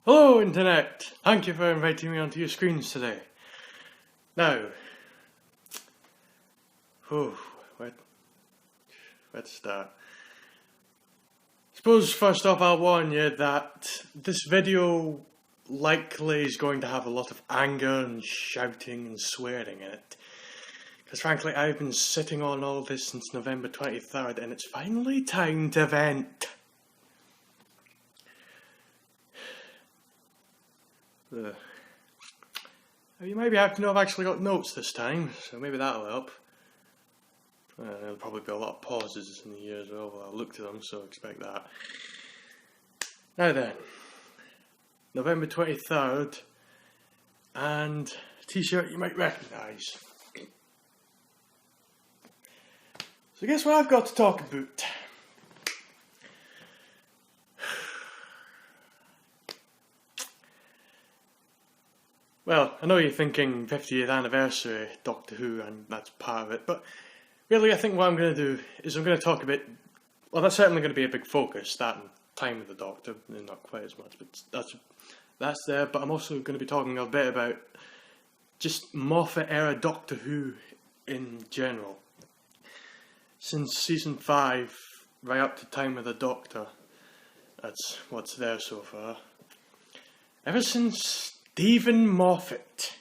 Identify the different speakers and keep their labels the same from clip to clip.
Speaker 1: Hello Internet! Thank you for inviting me onto your screens today. Now, where to start? Suppose first off I'll warn you that this video likely is going to have a lot of anger and shouting and swearing in it. Because frankly I've been sitting on all this since November 23rd and it's finally time to vent. You maybe have to know I've actually got notes this time, so maybe that'll help. There'll probably be a lot of pauses in the year as well while I look to them, so expect that. Now then, November 23rd, and a t-shirt you might recognise. So guess what I've got to talk about? Well, I know you're thinking 50th anniversary Doctor Who, and that's part of it, but really I think what I'm going to do is I'm going to talk a bit, well that's certainly going to be a big focus, that and Time of the Doctor, not quite as much, but that's there, but I'm also going to be talking a bit about just Moffat-Era Doctor Who in general. Since season 5, right up to Time of the Doctor, that's what's there so far. Ever since Stephen Moffat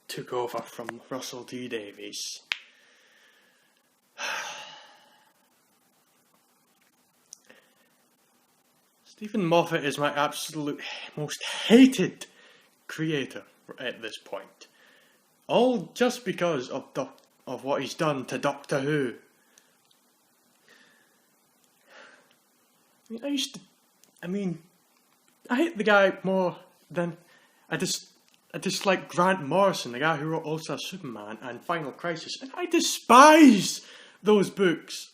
Speaker 1: took over from Russell T Davies. Stephen Moffat is my absolute most hated creator at this point. All just because of what he's done to Doctor Who. I hate the guy more than I dislike Grant Morrison, the guy who wrote All-Star Superman and Final Crisis, and I despise those books.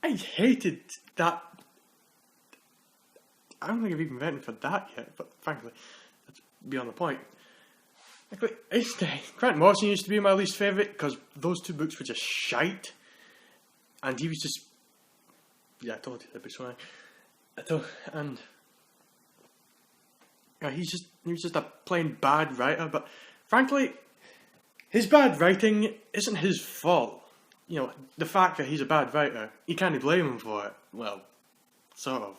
Speaker 1: I hated that. I don't think I've even written for that yet, but frankly, that's beyond the point. Grant Morrison used to be my least favourite because those two books were just shite, and he was just, I told you that'd be so and he was just a plain bad writer, but frankly, his bad writing isn't his fault. You know, the fact that he's a bad writer, you can't blame him for it. Well, sort of.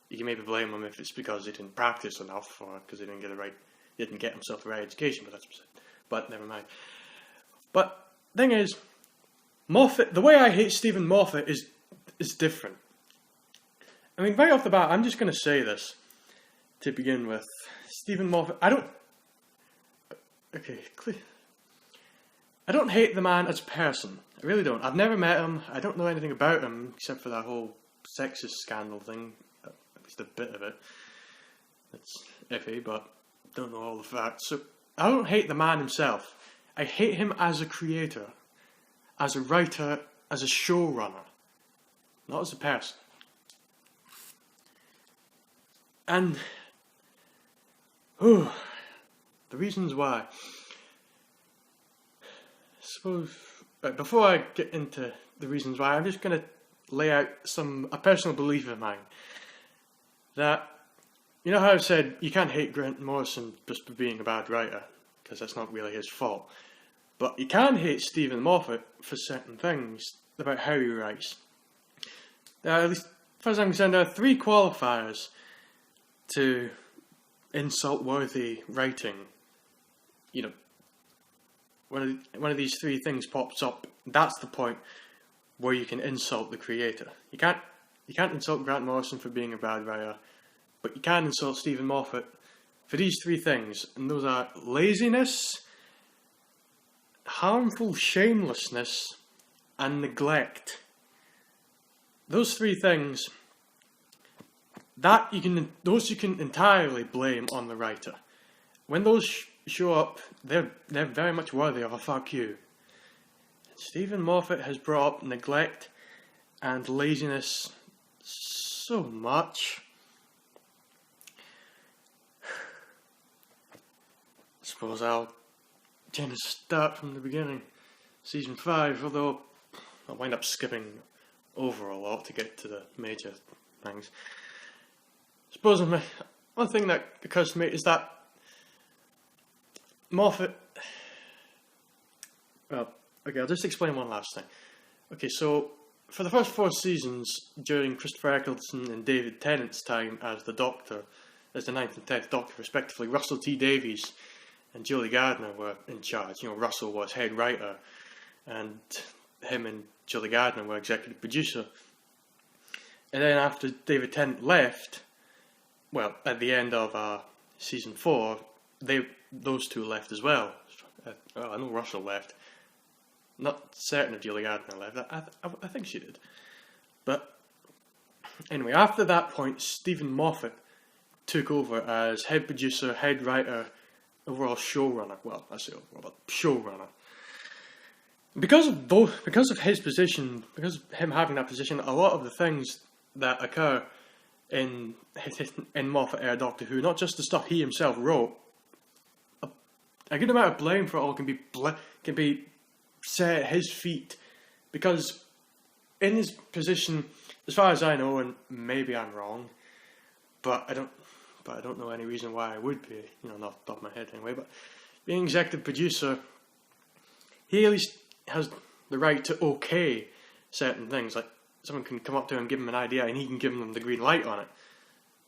Speaker 1: You can maybe blame him if it's because he didn't practice enough, or because he didn't get himself the right education, but never mind. But thing is, Moffat, the way I hate Stephen Moffat is different. I mean, right off the bat, I'm just going to say this. To begin with, Stephen Moffat, I don't hate the man as a person. I really don't. I've never met him. I don't know anything about him except for that whole sexist scandal thing. At least a bit of it. It's iffy, but don't know all the facts. So I don't hate the man himself. I hate him as a creator, as a writer, as a showrunner, not as a person. And the reasons why. Before I get into the reasons why, I'm just going to lay out a personal belief of mine. That, you know how I've said you can't hate Grant Morrison just for being a bad writer, because that's not really his fault. But you can hate Stephen Moffat for certain things about how he writes. At least, as far as I'm concerned, there are 3 qualifiers to insult-worthy writing. You know, one of these 3 things pops up. That's the point where you can insult the creator. You can't insult Grant Morrison for being a bad writer, but you can insult Stephen Moffat for these 3 things, and those are laziness, harmful shamelessness, and neglect. Those 3 things. Those you can entirely blame on the writer. When those show up, they're very much worthy of a fuck you. Stephen Moffat has brought up neglect and laziness so much. I suppose I'll kind of start from the beginning. Season 5, although I'll wind up skipping over a lot to get to the major things. Suppose one thing that occurs to me is that Moffat. Well, okay, I'll just explain one last thing. Okay, so for the first 4 seasons, during Christopher Eccleston and David Tennant's time as the Doctor, as the 9th and 10th Doctor respectively, Russell T Davies and Julie Gardner were in charge. You know, Russell was head writer, and him and Julie Gardner were executive producer. And then after David Tennant left, well, at the end of season 4, those two left as well. I know Russell left. Not certain if Julie Gardner left. I think she did. But anyway, after that point, Stephen Moffat took over as head producer, head writer, overall showrunner. Well, I say overall, but showrunner. Because of his position, because of him having that position, a lot of the things that occur in Moffat-Era Doctor Who, not just the stuff he himself wrote, a good amount of blame for it all can be set at his feet, because in his position, as far as I know, and maybe I'm wrong, but I don't know any reason why I would be, not off the top of my head anyway, but being executive producer, he at least has the right to okay certain things. Like, someone can come up to him and give him an idea, and he can give them the green light on it.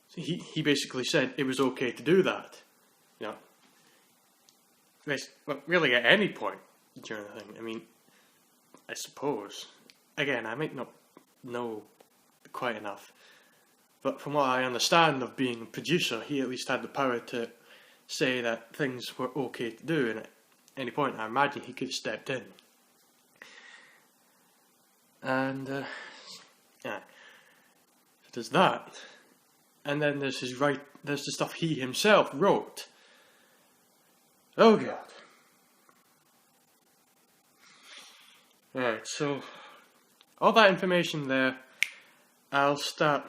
Speaker 1: So he basically said it was okay to do that. Really at any point during the thing. I mean, I suppose. Again, I might not know quite enough, but from what I understand of being a producer, he at least had the power to say that things were okay to do, and at any point I imagine he could have stepped in. And yeah, so there's that, and then there's there's the stuff he himself wrote. Oh god. Right, so all that information there, I'll start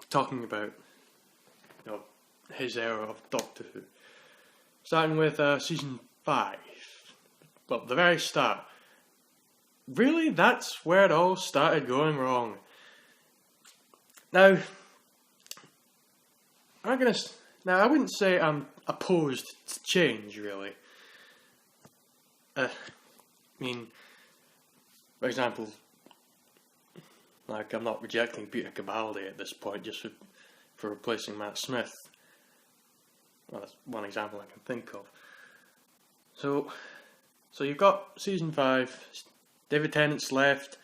Speaker 1: talking about his era of Doctor Who. Starting with season 5. Well, the very start. Really, that's where it all started going wrong. Now, I wouldn't say I'm opposed to change, really. I mean, for example, like, I'm not rejecting Peter Capaldi at this point just for replacing Matt Smith. Well, that's one example I can think of. So you've got season 5, David Tennant's left,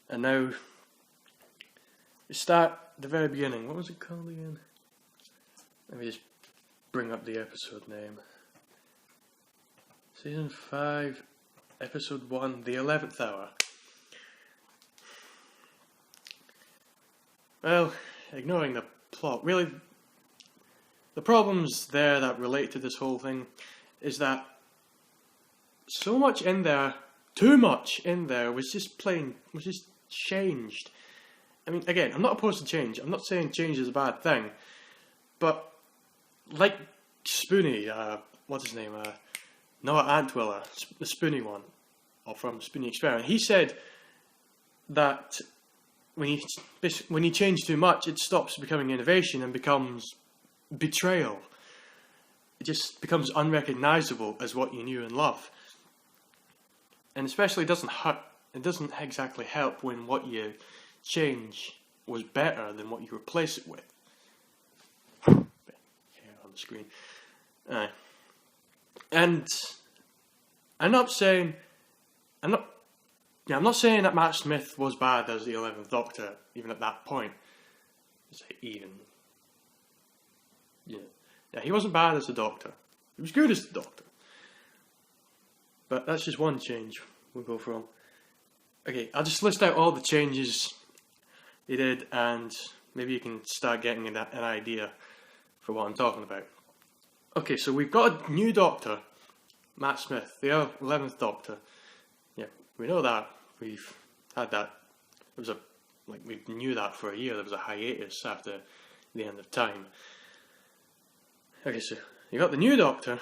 Speaker 1: and now you start at the very beginning. What was it called again? Let me just bring up the episode name. Season 5, episode 1, The 11th Hour. Well, ignoring the plot, really, the problems there that relate to this whole thing is that so much in there, too much in there, was just changed. I mean, again, I'm not opposed to change. I'm not saying change is a bad thing, but like Spoonie, what's his name? Noah Antwiller, the Spoonie one, or from Spoonie Experiment. He said that when you change too much, it stops becoming innovation and becomes betrayal. It just becomes unrecognizable as what you knew and love. And especially, it doesn't exactly help when what you change was better than what you replace it with. Here on the screen. And I'm not saying that Matt Smith was bad as the 11th Doctor, even at that point. Yeah, he wasn't bad as the Doctor. He was good as the Doctor. But that's just one change we'll go from. Okay, I'll just list out all the changes he did, and maybe you can start getting an idea for what I'm talking about. Okay, so we've got a new Doctor, Matt Smith, the 11th Doctor. Yeah, we know that. We've had that. We knew that for a year. There was a hiatus after the end of time. Okay, so you got the new Doctor,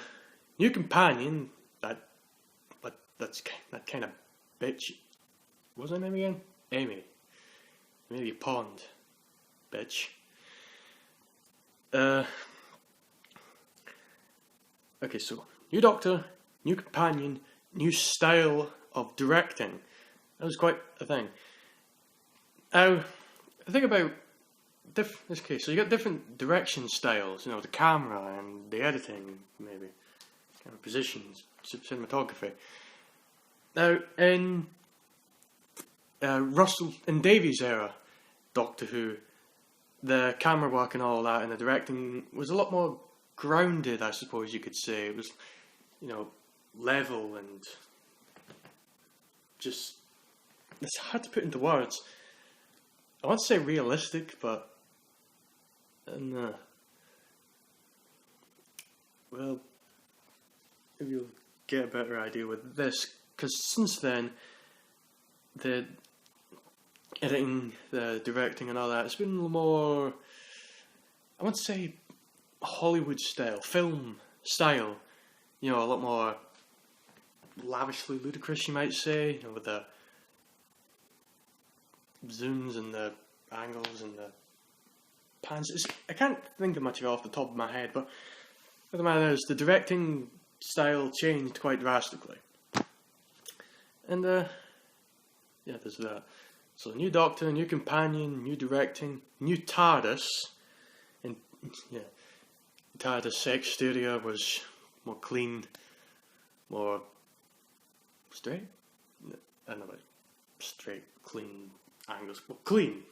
Speaker 1: new companion. That kind of bitch. What's her name again? Amy. Maybe Pond. Bitch. Okay, so new Doctor, new companion, new style of directing. That was quite a thing. Now, I think about this case. So you got different direction styles. You know, the camera and the editing, maybe, kind of positions, cinematography. Now, in Russell and Davies' era, Doctor Who, the camera work and all that, and the directing was a lot more grounded, I suppose you could say. It was, you know, level and just, it's hard to put into words. I want to say realistic, but no. Well, maybe you'll get a better idea with this, because since then, the editing, the directing and all that, it's been a little more, I want to say Hollywood style, film style, you know, a lot more lavishly ludicrous, you might say, you know, with the zooms and the angles and the pans. I can't think of much of it off the top of my head, but the matter is, the directing style changed quite drastically. And, yeah, there's that. So, new Doctor, new companion, new directing, new TARDIS, and, yeah, TARDIS exterior was more clean, more straight? I don't know, like straight, clean angles. Well, clean,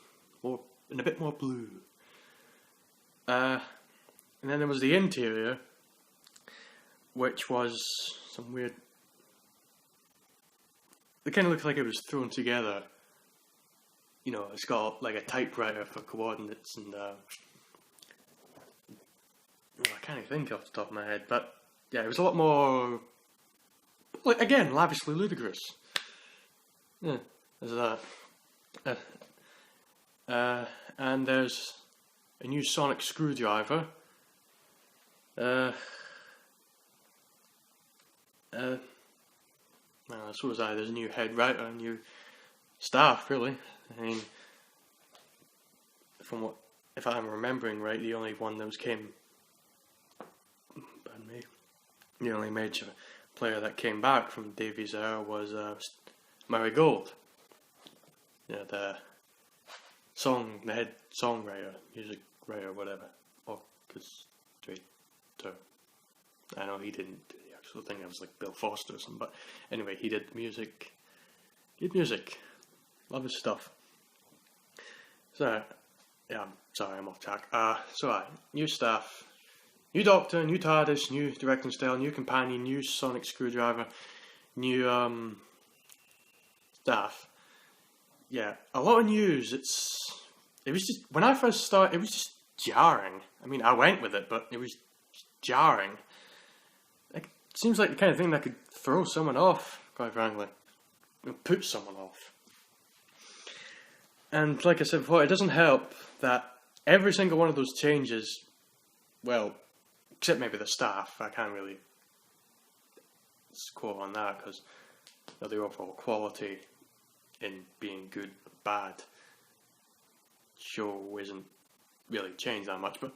Speaker 1: more, and a bit more blue. And then there was the interior, which was some weird. It kind of looked like it was thrown together. You know, it's got like a typewriter for coordinates and. I can't even think off the top of my head, but yeah, it was a lot more, like, again, lavishly ludicrous. Yeah, there's that. And there's a new sonic screwdriver. So was I. There's a new head writer, a new staff, really. I mean, if I'm remembering right, the only one that came. The only major player that came back from Davies' era was Murray Gold. Yeah, the head songwriter, music writer, whatever, orchestrator. I know he didn't do the actual thing. It was like Bill Foster or something. But anyway, he did music. Love his stuff. So yeah, I'm sorry, I'm off track. New staff. New Doctor, new TARDIS, new directing style, new companion, new sonic screwdriver, new staff. Yeah, a lot of news. It was just, when I first started, it was just jarring. I mean, I went with it, but it was jarring. It seems like the kind of thing that could throw someone off, quite frankly. Put someone off. And like I said before, it doesn't help that every single one of those changes, well, except maybe the staff, I can't really quote on that, because the overall quality in being good or bad show isn't really changed that much, but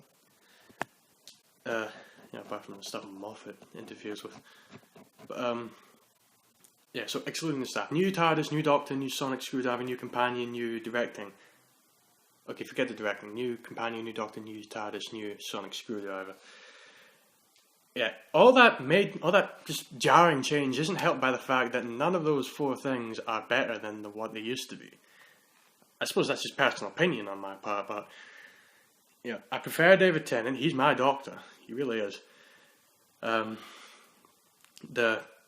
Speaker 1: apart from the stuff Moffat interferes with. But yeah, so excluding the staff, new TARDIS, new Doctor, new sonic screwdriver, new companion, new directing. Okay, forget the directing. New companion, new Doctor, new TARDIS, new sonic screwdriver. Yeah, all that just jarring change isn't helped by the fact that none of those four things are better than what they used to be. I suppose that's just personal opinion on my part, but yeah, I prefer David Tennant. He's my Doctor. He really is. The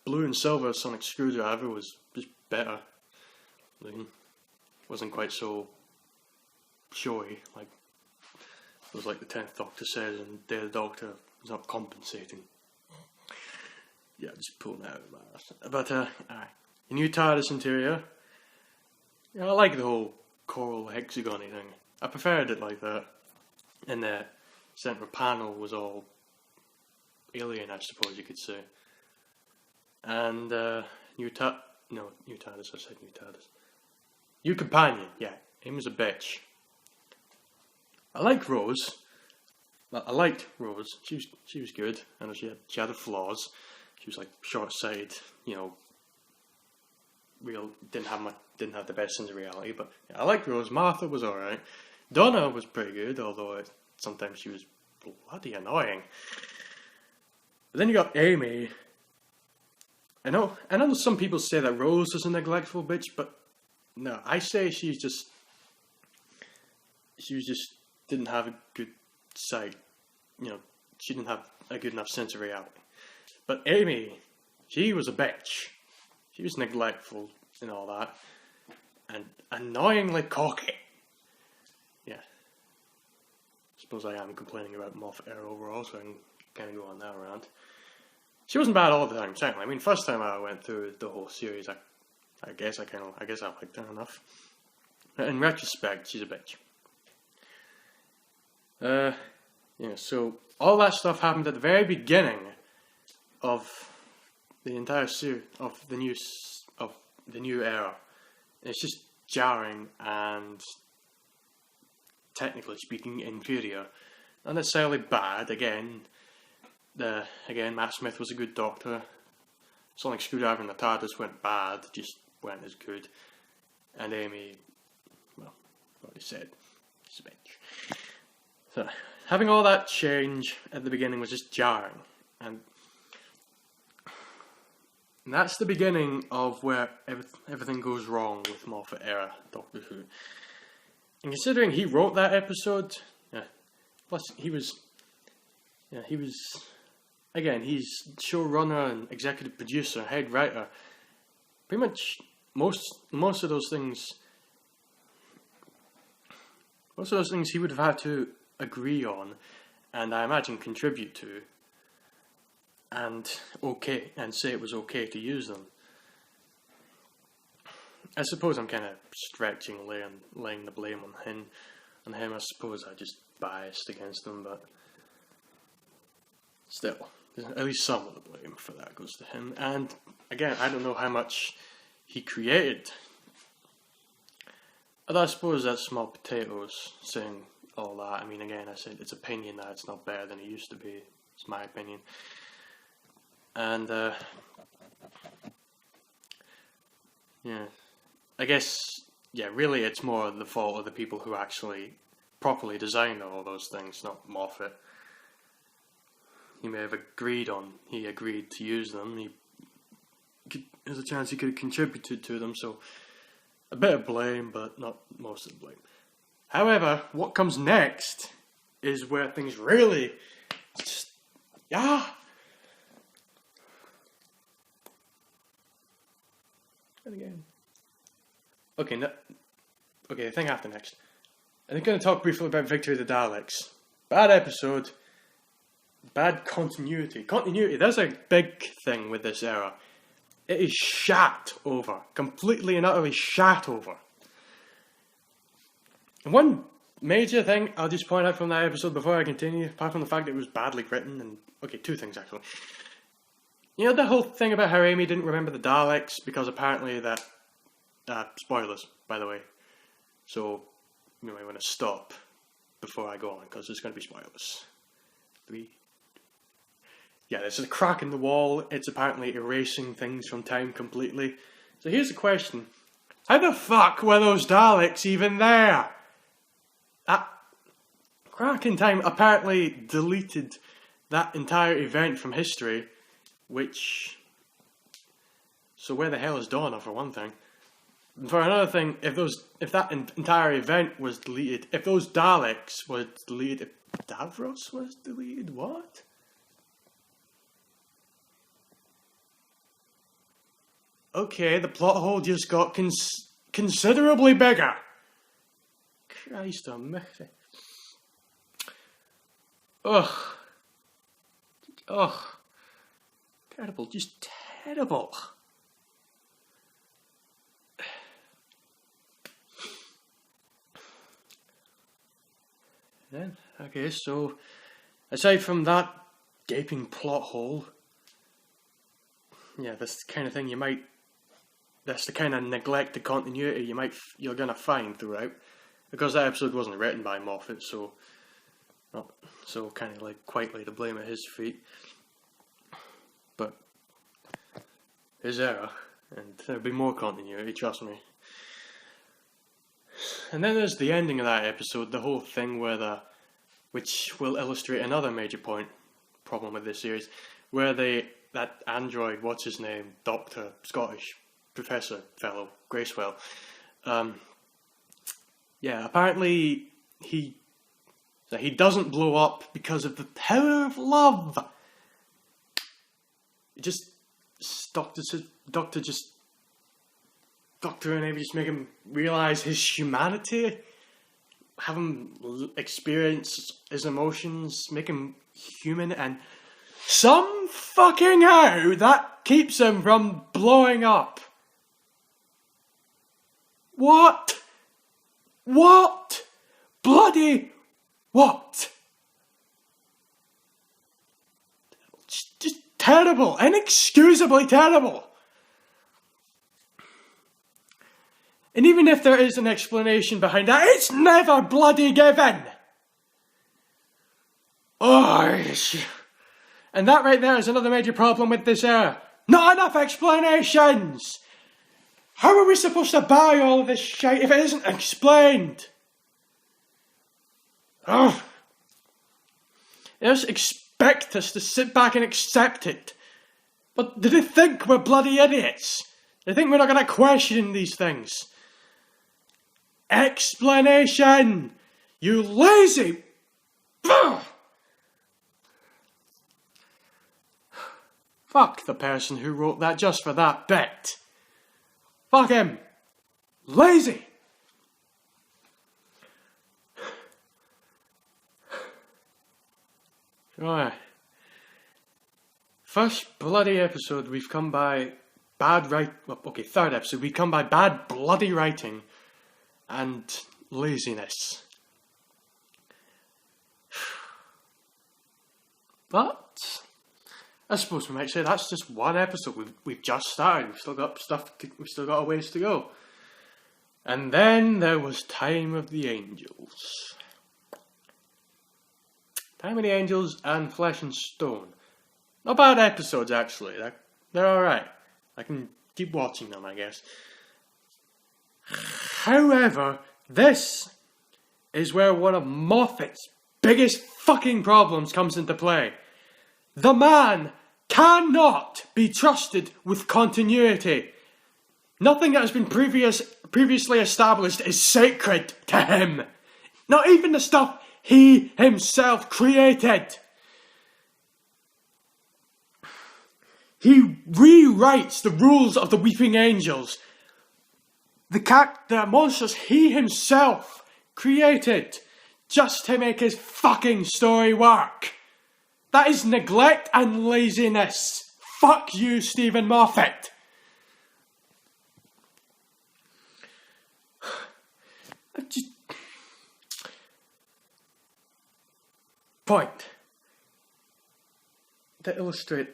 Speaker 1: blue and silver sonic screwdriver was just better. Wasn't quite so showy, like it was like the 10th Doctor says, and the Doctor was not compensating. Yeah, just pulling that out of my ass. But alright, the new TARDIS interior. Yeah, I like the whole coral hexagon-y thing. I preferred it like that. And the central panel was all alien, I suppose you could say. And new TARDIS, I said new TARDIS. New companion, yeah, him was a bitch. I like Rose. I liked Rose. She was good. I know she had her flaws. She was like short-sighted, you know. Didn't have the best sense of reality, but yeah, I liked Rose. Martha was alright. Donna was pretty good, although sometimes she was bloody annoying. But then you got Amy. I know some people say that Rose is a neglectful bitch, but no, I say she just didn't have a good sight. You know, she didn't have a good enough sense of reality. But Amy, she was a bitch. She was neglectful and all that. And annoyingly cocky. Yeah. I suppose I am complaining about Moffat-Era overall, so I can kind of go on that rant. She wasn't bad all the time, certainly. I mean, first time I went through the whole series, I guess I liked her enough. But in retrospect, she's a bitch. Yeah, so all that stuff happened at the very beginning of the entire series of the new era. It's just jarring and, technically speaking, inferior. Not necessarily bad. Again, Matt Smith was a good Doctor. Sonic Screwdriver and the TARDIS went bad, just weren't as good. And Amy, well, I've already said, she's a bitch. So, having all that change at the beginning was just jarring. And that's the beginning of where everything goes wrong with Moffat-Era Doctor Who. And considering he wrote that episode, plus he's showrunner and executive producer, head writer. Pretty much most of those things he would have had to agree on, and I imagine contribute to. And say it was okay to use them. I suppose I'm kind of stretching, laying the blame on him. I suppose I'm just biased against him, but still, at least some of the blame for that goes to him. And again, I don't know how much he created. Although I suppose that's small potatoes saying all that. I mean, again, I said it's opinion that it's not better than it used to be. It's my opinion. And, I guess, really it's more the fault of the people who actually properly designed all those things, not Moffat. He may have agreed to use them, there's a chance he could have contributed to them, so a bit of blame, but not most of the blame. However, what comes next is where things really just, And again. The thing after next. I'm going to talk briefly about Victory of the Daleks. Bad episode. Bad continuity. Continuity, that's a big thing with this era. It is shat over. Completely and utterly shat over. And one major thing I'll just point out from that episode before I continue, apart from the fact that it was badly written, and two things actually. You know the whole thing about how Amy didn't remember the Daleks because apparently that... spoilers, by the way. So, you might want to stop before I go on, because there's going to be spoilers. 3. Yeah, there's a crack in the wall. It's apparently erasing things from time completely. So here's the question. How the fuck were those Daleks even there? That crack in time apparently deleted that entire event from history. So where the hell is Donna, for one thing? And for another thing, if that entire event was deleted, if those Daleks were deleted, if Davros was deleted, what? Okay, the plot hole just got considerably bigger. Christ almighty. Ugh. Terrible, just terrible. Then, okay, so aside from that gaping plot hole, that's the kind of thing that's the kind of neglect to continuity you're gonna find throughout, because that episode wasn't written by Moffat, so So kind of like quite lay the blame at his feet. But his error, and there'll be more continuity, trust me. And then there's the ending of that episode, the whole thing which will illustrate another major problem with this series, where that android, what's his name, Doctor, Scottish professor fellow, Gracewell, apparently he doesn't blow up because of the power of love. Doctor and maybe just make him realise his humanity, have him experience his emotions, make him human, and some fucking how that keeps him from blowing up. What? Bloody what? Just terrible, inexcusably terrible. And even if there is an explanation behind that, it's never bloody given. And that right there is another major problem with this era. Not enough explanations. How are we supposed to buy all of this shit if it isn't explained? They just expect us to sit back and accept it. But do they think we're bloody idiots? They think we're not going to question these things. Explanation! You lazy... Fuck the person who wrote that just for that bit. Fuck him. Lazy. Right. First bloody episode we've come by third episode we've come by bad bloody writing and laziness. But I suppose we might say that's just one episode. We've just started. We've still got a ways to go. And then there was Time of the Angels. Time of the Angels and Flesh and Stone. Not bad episodes, actually. They're alright. I can keep watching them, I guess. However, this is where one of Moffat's biggest fucking problems comes into play. The man cannot be trusted with continuity. Nothing that has been previously established is sacred to him. Not even the stuff he himself created. He rewrites the rules of the Weeping Angels. The monsters he himself created just to make his fucking story work. That is neglect and laziness. Fuck you, Stephen Moffat. Point. To illustrate,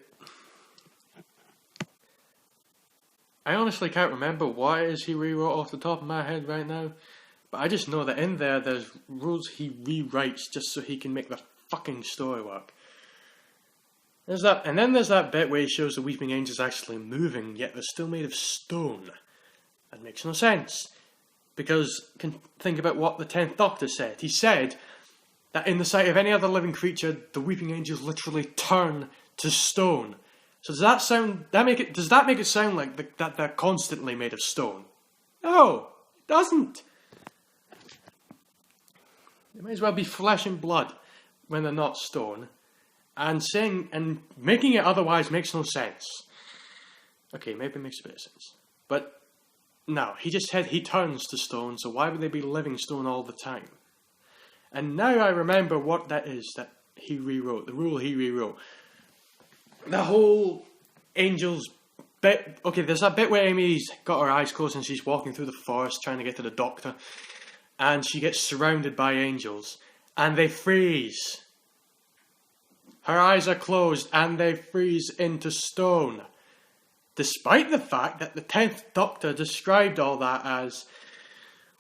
Speaker 1: I honestly can't remember what it is he rewrote off the top of my head right now, but I just know that in there's rules he rewrites just so he can make the fucking story work. There's that, and then there's that bit where he shows the Weeping Angels actually moving, yet they're still made of stone. That makes no sense. Because, think about what the 10th Doctor said. He said that in the sight of any other living creature, the Weeping Angels literally turn to stone. So does that make it sound like that they're constantly made of stone? No, it doesn't. They may as well be flesh and blood when they're not stone. And making it otherwise makes no sense. Okay, maybe it makes a bit of sense. But no, he just said he turns to stone, so why would they be living stone all the time? And now I remember what that is that he rewrote, the rule he rewrote. The whole Angels bit. Okay, there's that bit where Amy's got her eyes closed and she's walking through the forest trying to get to the Doctor. And she gets surrounded by angels. And they freeze. Her eyes are closed and they freeze into stone. Despite the fact that the 10th Doctor described all that as...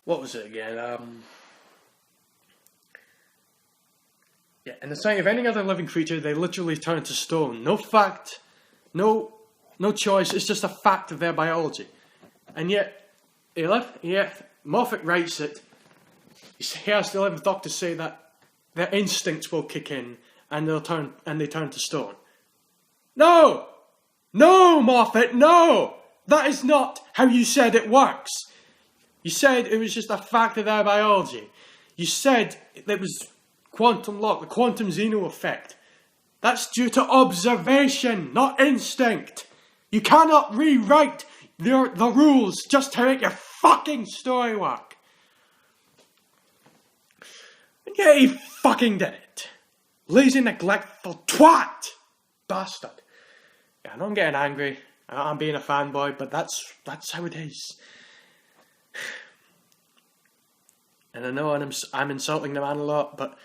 Speaker 1: What was it again? Yeah, in the sight of any other living creature, they literally turn to stone. No fact, no choice. It's just a fact of their biology. And yet, Moffat writes it. He has the 11th Doctor say that their instincts will kick in and they turn to stone. No, Moffat, no. That is not how you said it works. You said it was just a fact of their biology. You said it was quantum lock, the quantum Zeno effect. That's due to observation, not instinct. You cannot rewrite the rules just to make your fucking story work. And yet he fucking did it. Lazy, neglectful twat. Bastard. Yeah, I know I'm getting angry. I'm being a fanboy, but that's how it is. And I know I'm insulting the man a lot, but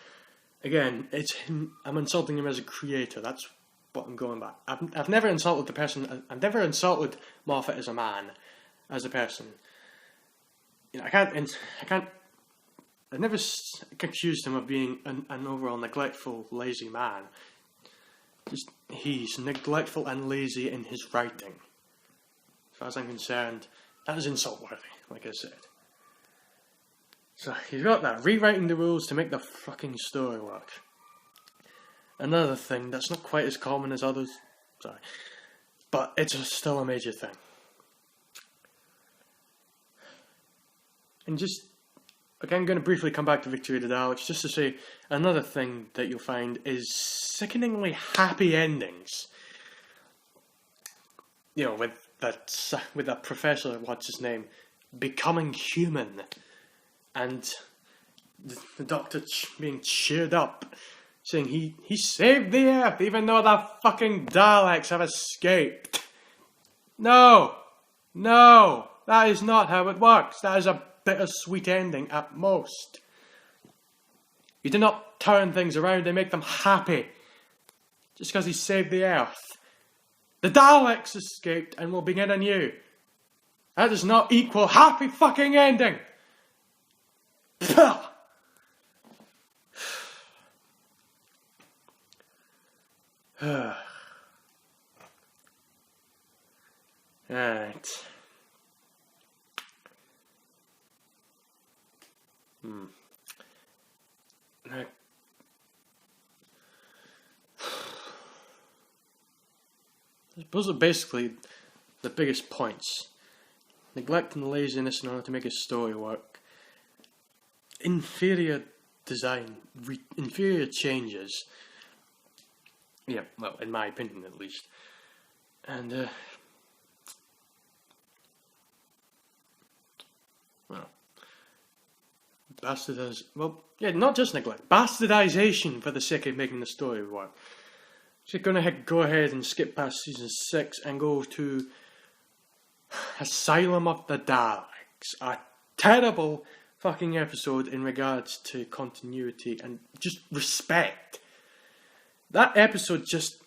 Speaker 1: again, it's him. I'm insulting him as a creator. That's what I'm going by. I've never insulted the person. I've never insulted Moffat as a man, as a person. You know, I've never accused him of being an overall neglectful, lazy man. Just he's neglectful and lazy in his writing. As far as I'm concerned, that is insult worthy, like I said. So he's got that, rewriting the rules to make the fucking story work. Another thing that's not quite as common as others, sorry, but it's still a major thing. And just, again, I'm going to briefly come back to Victory of the Daleks, just to say another thing that you'll find is sickeningly happy endings. You know, with that professor, what's his name, becoming human. And the Doctor being cheered up, saying he saved the Earth even though the fucking Daleks have escaped. No, that is not how it works. That is a bittersweet ending at most. You do not turn things around and make them happy just because he saved the Earth. The Daleks escaped and will begin anew. That does not equal happy fucking ending. Alright. Those are basically the biggest points. Neglect and laziness in order to make a story work. Inferior design, inferior changes. Yeah, well, in my opinion at least. And, well, not just neglect, bastardization for the sake of making the story work. So you're going to go ahead and skip past season 6 and go to Asylum of the Daleks. A terrible fucking episode in regards to continuity and just respect. That episode just...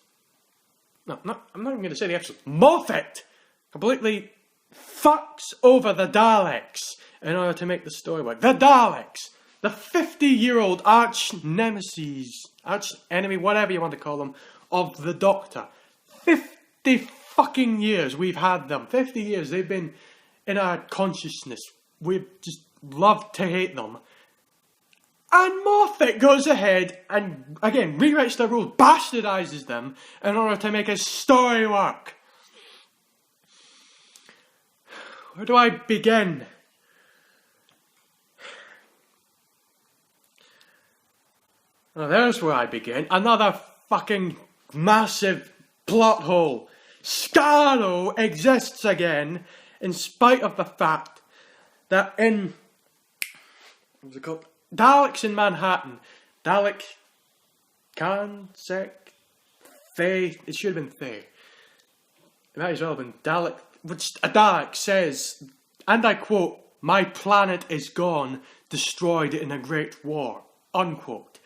Speaker 1: I'm not even going to say the episode. Moffat completely fucks over the Daleks in order to make the story work. The Daleks! The 50-year-old arch-nemesis, arch-enemy, whatever you want to call them, of the Doctor. 50 fucking years we've had them. 50 years they've been in our consciousness. We've just loved to hate them. And Moffat goes ahead and, again, rewrites the rules, bastardizes them in order to make his story work. Where do I begin? Well, there's where I begin. Another fucking massive plot hole. Scarrow exists again, in spite of the fact that in... what's it called? Daleks in Manhattan. Dalek... Sec... Thay... It should have been Thay. It might as well have been Dalek... Which a Dalek says, and I quote, "My planet is gone, destroyed in a great war." Unquote.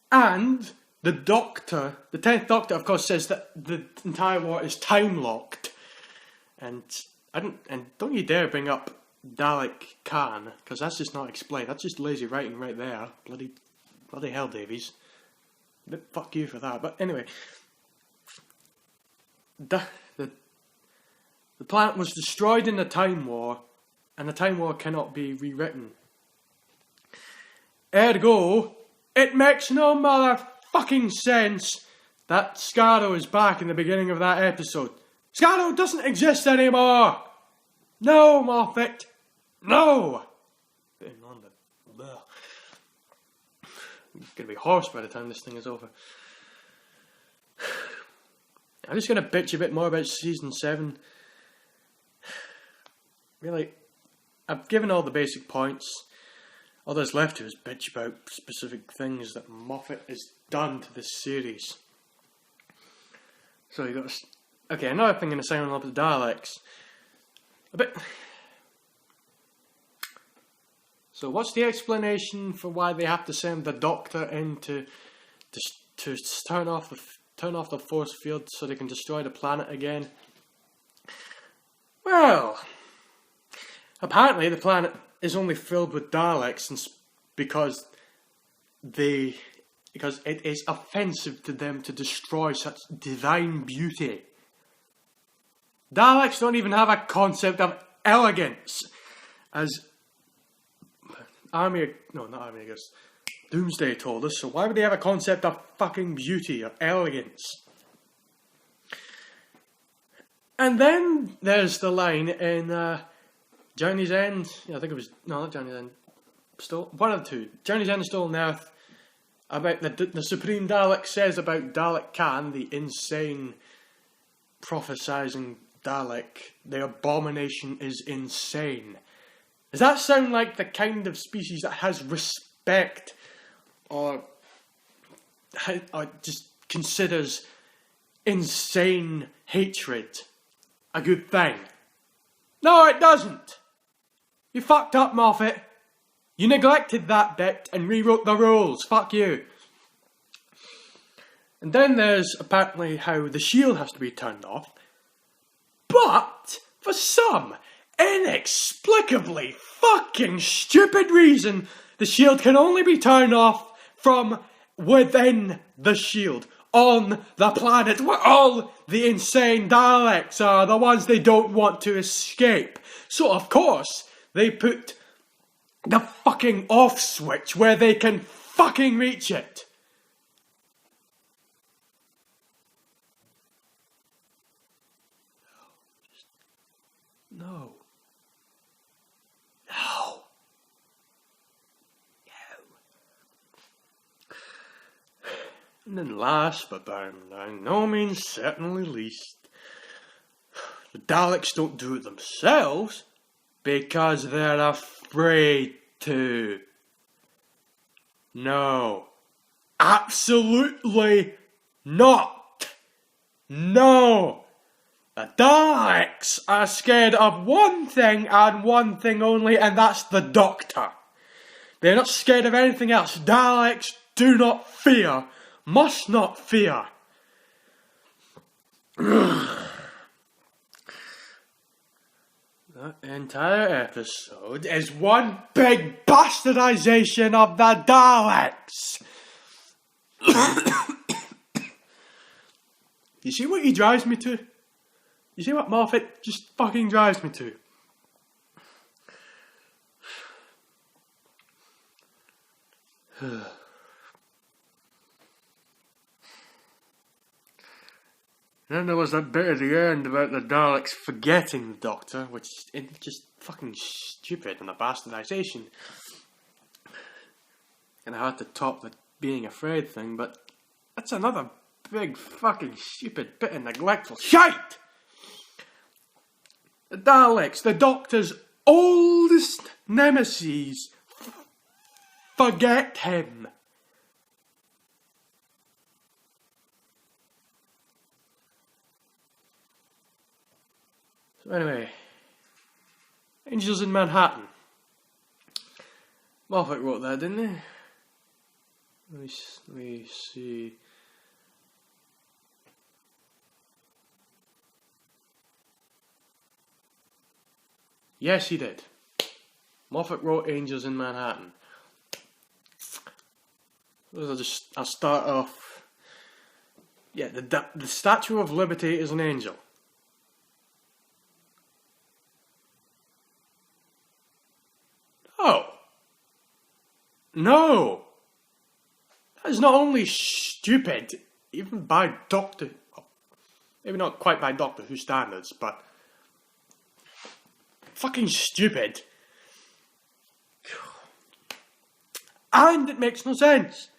Speaker 1: And the Doctor, the 10th Doctor, of course, says that the entire war is time-locked. And don't you dare bring up Dalek Khan, because that's just not explained. That's just lazy writing right there. Bloody Bloody hell, Davies. Fuck you for that. But anyway, the planet was destroyed in the Time War, and the Time War cannot be rewritten. Ergo, it makes no motherfucking sense that Scarrow is back in the beginning of that episode. Scarrow doesn't exist anymore! No, Moffat! No! I'm gonna be hoarse by the time this thing is over. I'm just gonna bitch a bit more about season 7. Really, I've given all the basic points. All there's left to is bitch about specific things that Moffat has done to this series. So you got okay, another thing in the Silent Love of the Daleks. A bit. So what's the explanation for why they have to send the Doctor in to turn off the force field so they can destroy the planet again? Well, apparently the planet is only filled with Daleks because it is offensive to them to destroy such divine beauty. Daleks don't even have a concept of elegance, as Doomsday told us, so why would they have a concept of fucking beauty or elegance? And then there's the line in Journey's End, I think it was, no, not Journey's End, one of the two, Journey's End and Stolen Earth, about the Supreme Dalek says about Dalek Khan, the insane prophesizing Dalek, the abomination is insane. Does that sound like the kind of species that has respect or just considers insane hatred a good thing? No, it doesn't. You fucked up, Moffat. You neglected that bit and rewrote the rules. Fuck you. And then there's apparently how the shield has to be turned off. But for some inexplicably fucking stupid reason, the shield can only be turned off from within the shield, on the planet where all the insane Daleks are, the ones they don't want to escape. So of course they put the fucking off switch where they can fucking reach it. No. No. And then last, but by no means certainly least, the Daleks don't do it themselves because they're afraid to. No. Absolutely not. No. The Daleks are scared of one thing and one thing only, and that's the Doctor. They're not scared of anything else. Daleks do not fear, must not fear. The entire episode is one big bastardization of the Daleks. You see what he drives me to? You see what Moffat just fucking drives me to? Then there was that bit at the end about the Daleks forgetting the Doctor, which is just fucking stupid and a bastardization. And I had to top the being afraid thing, but that's another big fucking stupid bit of neglectful shite! The Daleks, the Doctor's oldest nemesis, forget him. So anyway, Angels in Manhattan. Moffat wrote that, didn't he? Let me see. Yes, he did. Moffat wrote Angels in Manhattan. I'll start off. Yeah, the Statue of Liberty is an angel. Oh. No. That is not only stupid, even by maybe not quite by Doctor Who standards, but fucking stupid. And it makes no sense.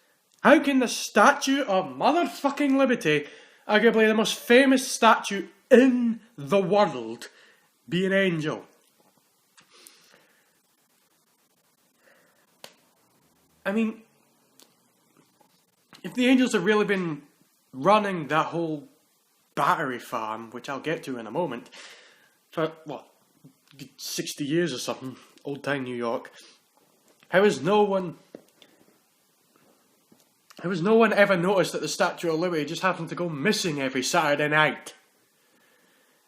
Speaker 1: How can the Statue of motherfucking Liberty, arguably the most famous statue in the world, be an angel? I mean, if the angels have really been running that whole battery farm, which I'll get to in a moment, for, 60 years or something, old time New York, how has no one ever noticed that the Statue of Liberty just happened to go missing every Saturday night?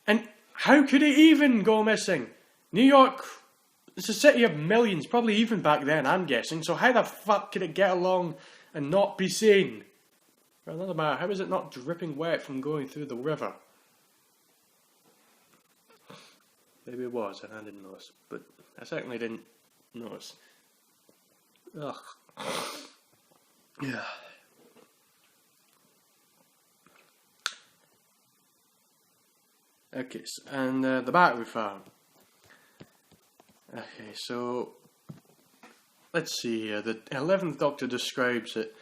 Speaker 1: And how could it even go missing? New York, it's a city of millions, probably even back then, I'm guessing, so how the fuck could it get along and not be seen? For another matter, how is it not dripping wet from going through the river? Maybe it was, and I didn't notice, but I certainly didn't notice. Ugh. Yeah. Okay, and the battery farm. Okay, so let's see here. The 11th Doctor describes it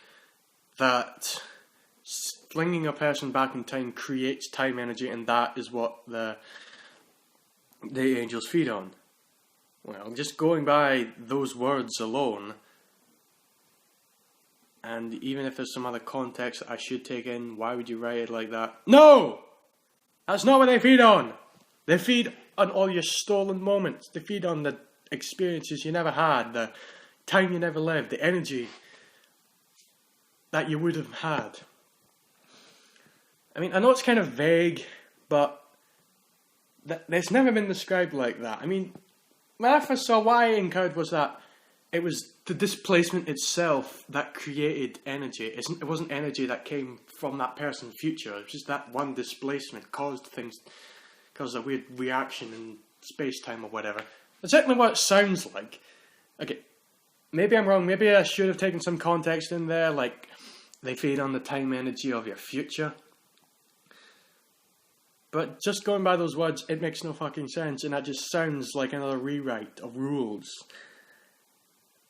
Speaker 1: that flinging a person back in time creates time energy, and that is what the angels feed on. Well, just going by those words alone, and even if there's some other context that I should take in, why would you write it like that? No! That's not what they feed on! They feed on all your stolen moments. They feed on the experiences you never had, the time you never lived, the energy that you would have had. I mean, I know it's kind of vague, but it's never been described like that. I mean, when I first saw what I encountered was that it was the displacement itself that created energy. It wasn't energy that came from that person's future. It was just that one displacement caused a weird reaction in space-time or whatever. That's certainly what it sounds like. Okay, maybe I'm wrong. Maybe I should have taken some context in there, like they feed on the time energy of your future. But just going by those words, it makes no fucking sense, and that just sounds like another rewrite of rules.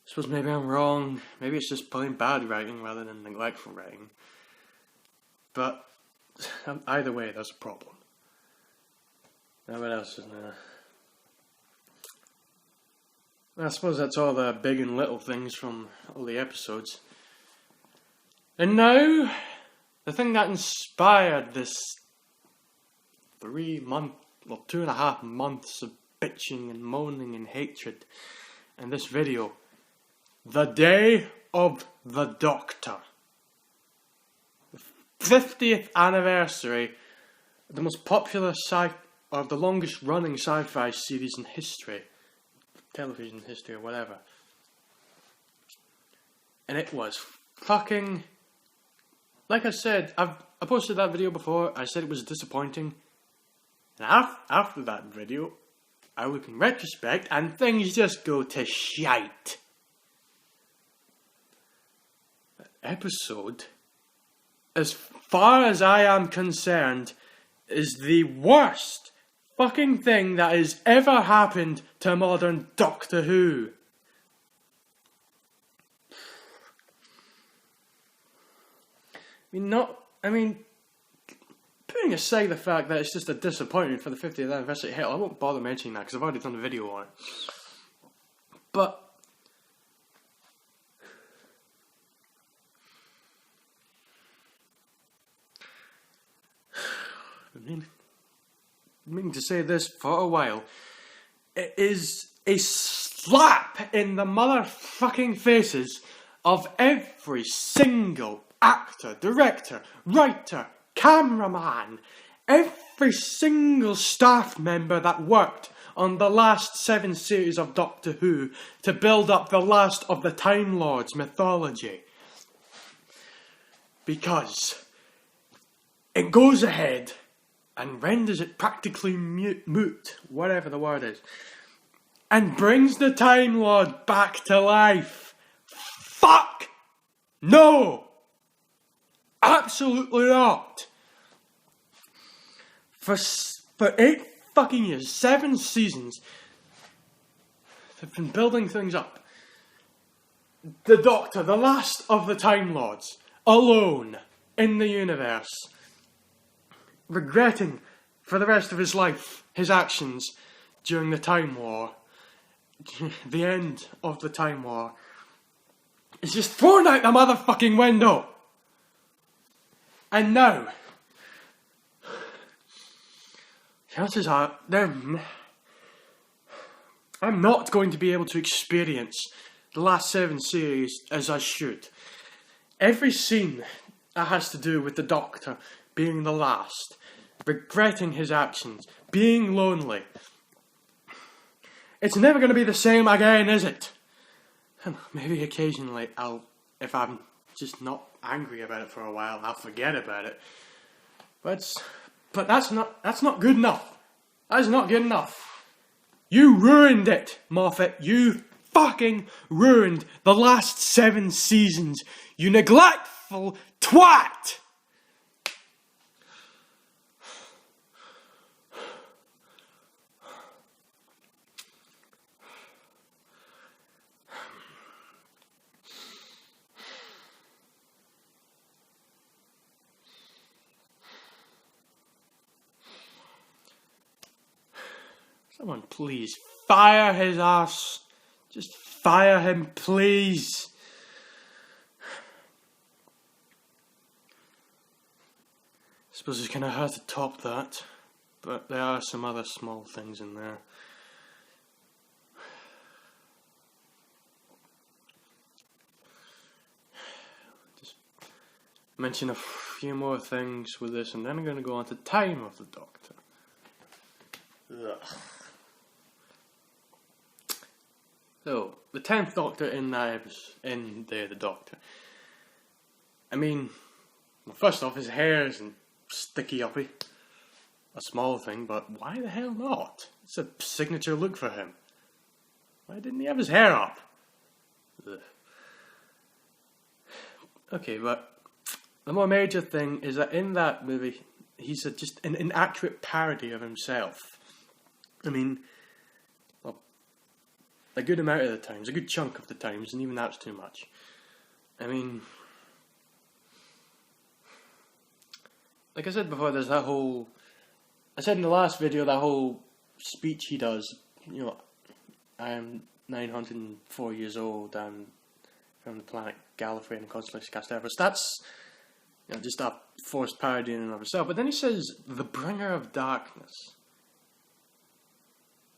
Speaker 1: I suppose maybe I'm wrong. Maybe it's just plain bad writing rather than neglectful writing. But either way, there's a problem. Now what else is there? I suppose that's all the big and little things from all the episodes. And now, the thing that inspired this 2.5 months of bitching and moaning and hatred in this video. The Day of the Doctor. The 50th anniversary of the most popular the longest running sci-fi series in history. Television history or whatever. And it was fucking... Like I said, I posted that video before. I said it was disappointing. And after that video, I look in retrospect and things just go to shite. That episode, as far as I am concerned, is the worst fucking thing that has ever happened to modern Doctor Who. Putting aside the fact that it's just a disappointment for the 50th anniversary, hell, I won't bother mentioning that because I've already done a video on it. But I've been meaning to say this for a while. It is a slap in the motherfucking faces of every single actor, director, writer, cameraman, every single staff member that worked on the last 7 series of Doctor Who to build up the last of the Time Lords mythology. because it goes ahead and renders it practically moot, whatever the word is, and brings the Time Lord back to life. Fuck! No! Absolutely not! For 8 fucking years, 7 seasons, they've been building things up. The Doctor, the last of the Time Lords, alone in the universe, regretting for the rest of his life his actions during the Time War, the end of the Time War, is just thrown out the motherfucking window. And now, chances are, I'm not going to be able to experience the last 7 series as I should. Every scene that has to do with the Doctor being the last, regretting his actions, being lonely, it's never going to be the same again, is it? Maybe occasionally if I'm just not angry about it for a while, I'll forget about it. But that's not good enough. That is not good enough. You ruined it, Moffat. You fucking ruined the last 7 seasons. You neglectful twat! Someone please fire his ass. Just fire him, please. I suppose it's kind of hard to top that, but there are some other small things in there. Just mention a few more things with this, and then I'm going to go on to Time of the Doctor. Ugh. So, the 10th Doctor in that episode, in Day of the Doctor. I mean, well, first off, his hair isn't sticky uppy. A small thing, but why the hell not? It's a signature look for him. Why didn't he have his hair up? Ugh. Okay, but the more major thing is that in that movie, he's just an inaccurate parody of himself. I mean, well, a good amount of the times, a good chunk of the times, and even that's too much. I mean, like I said before, there's that whole, I said in the last video, that whole speech he does, you know, I am 904 years old, I'm from the planet Gallifrey and constantly cast efforts. That's, you know, just a forced parody in and of itself. But then he says, the bringer of darkness.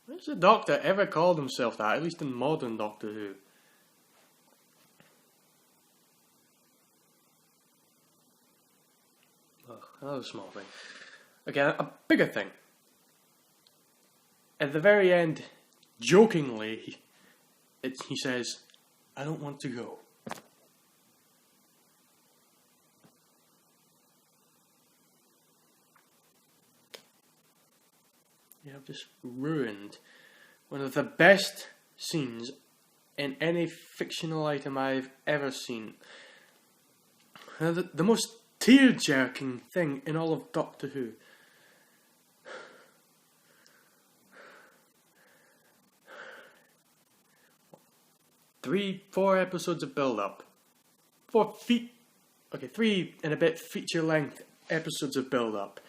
Speaker 1: When's the Doctor ever called himself that, at least in modern Doctor Who? Oh, another small thing. Okay, a bigger thing. At the very end, jokingly, he says, I don't want to go. You have just ruined one of the best scenes in any fictional item I've ever seen. The most tear-jerking thing in all of Doctor Who. Four episodes of build-up. 3 and a bit feature-length episodes of build-up.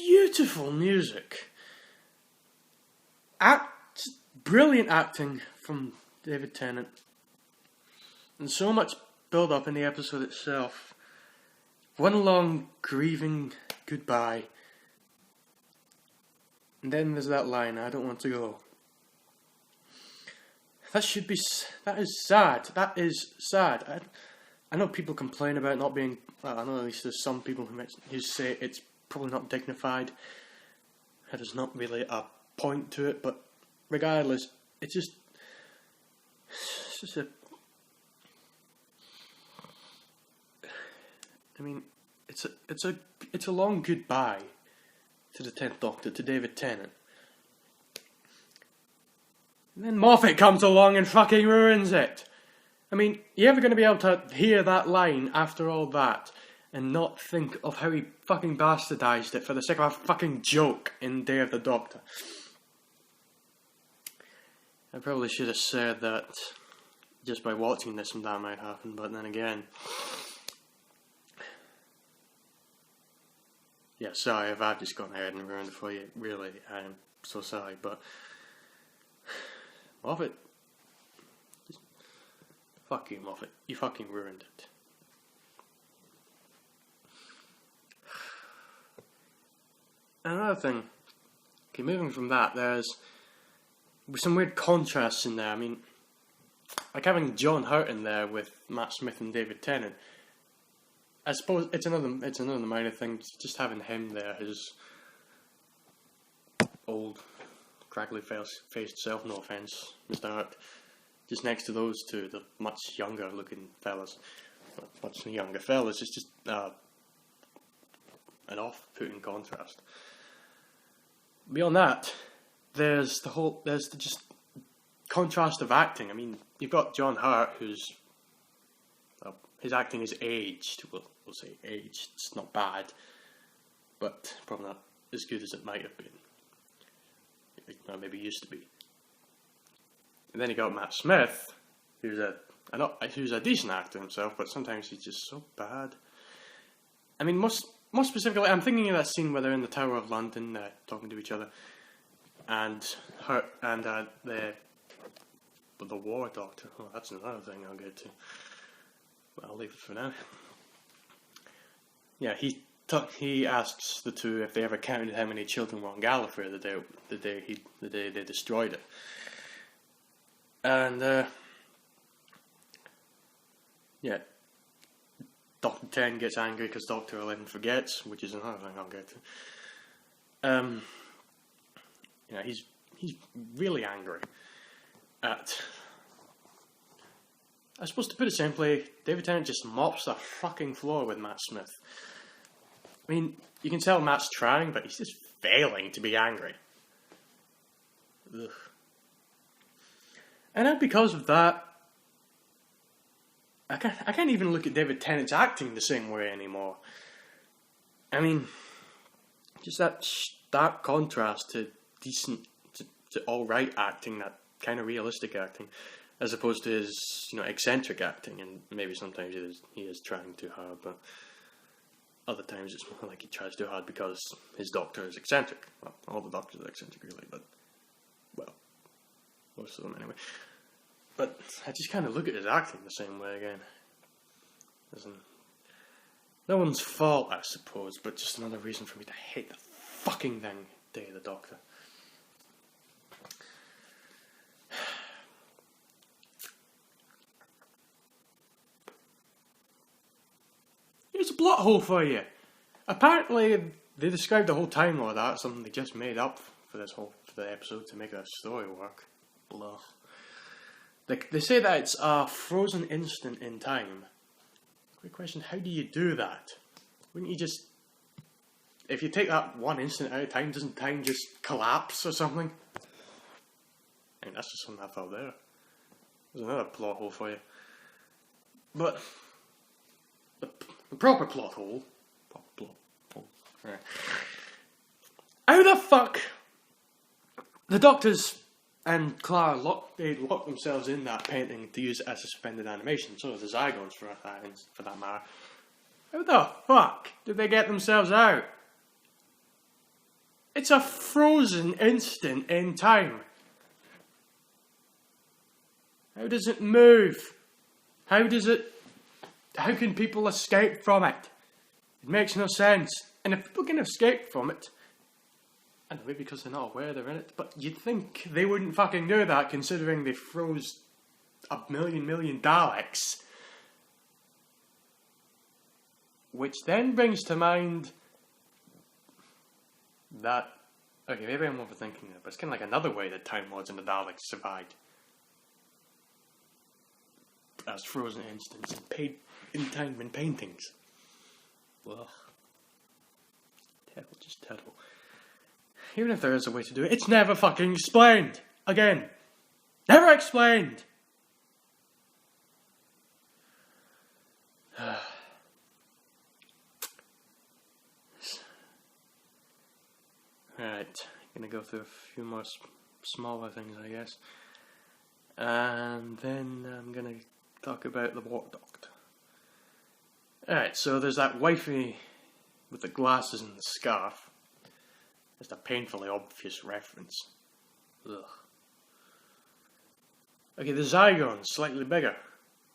Speaker 1: Beautiful music. Brilliant acting from David Tennant. And so much build-up in the episode itself. One long grieving goodbye. And then there's that line, I don't want to go. That is sad. That is sad. I know people complain about not being, well, I know at least there's some people who say it's probably not dignified. There's not really a point to it, but regardless, it's just I mean, it's a long goodbye to the 10th Doctor, to David Tennant. And then Moffat comes along and fucking ruins it. I mean, you ever going to be able to hear that line after all that and not think of how he fucking bastardized it for the sake of a fucking joke in Day of the Doctor? I probably should have said that just by watching this and that might happen, but then again... Yeah, sorry if I've just gone ahead and ruined it for you. Really, I'm so sorry, but... Moffat... Fuck you, Moffat. You fucking ruined it. Another thing... Okay, moving from that, there's some weird contrasts in there. I mean, like having John Hurt in there with Matt Smith and David Tennant. I suppose it's another minor thing, just having him there, his old, craggly faced self, no offence, Mr. Hurt, just next to those two, the much younger looking fellas. Much younger fellas, it's just an off-putting contrast. Beyond that, there's the just contrast of acting. I mean, you've got John Hurt, who's... his acting is aged. We'll say aged. It's not bad, but probably not as good as it might have been. Or maybe used to be. And then you got Matt Smith, who's a decent actor himself, but sometimes he's just so bad. I mean, most specifically, I'm thinking of that scene where they're in the Tower of London, talking to each other, and Hurt and the War Doctor. Oh, that's another thing I'll get to. I'll leave it for now. Yeah, he asks the two if they ever counted how many children were on Gallifrey the day they destroyed it. And yeah, Doctor 10 gets angry because Doctor 11 forgets, which is another thing I'll get to. Yeah, he's really angry at... I suppose to put it simply, David Tennant just mops the fucking floor with Matt Smith. I mean, you can tell Matt's trying, but he's just failing to be angry. Ugh. And now because of that, I can't even look at David Tennant's acting the same way anymore. I mean, just that stark contrast to decent, to alright acting, that kind of realistic acting, as opposed to his, eccentric acting, and maybe sometimes he is trying too hard, but other times it's more like he tries too hard because his Doctor is eccentric. Well, all the Doctors are eccentric, really, but, well, most of them anyway. But I just kind of look at his acting the same way again. No one's fault, I suppose, but just another reason for me to hate the fucking thing, Day of the Doctor. Here's a plot hole for you. Apparently, they described the whole Time Lord as something they just made up for the episode to make that story work. Blah. They say that it's a frozen instant in time. Quick question: how do you do that? Wouldn't you just, if you take that one instant out of time, doesn't time just collapse or something? I mean, that's just something I thought there. There's another plot hole for you. But the proper plot hole. Right. How the fuck the Doctors and Clara locked themselves in that painting to use it as suspended animation, so the Zygons for that matter. How the fuck did they get themselves out? It's a frozen instant in time. How does it move? How can people escape from it? It makes no sense. And if people can escape from it, I don't know, maybe because they're not aware they're in it, but you'd think they wouldn't fucking do that considering they froze a million Daleks. Which then brings to mind that, okay, maybe I'm overthinking it, but it's kind of like another way that Time Lords and the Daleks survived. As frozen instants in time in paintings. Ugh. Terrible, just terrible. Even if there is a way to do it, it's never fucking explained. Again. Never explained. Right, gonna go through a few more smaller things, I guess. And then I'm gonna talk about the War Doctor. Alright, so there's that wifey with the glasses and the scarf. Just a painfully obvious reference. Ugh. Okay, the Zygons, slightly bigger.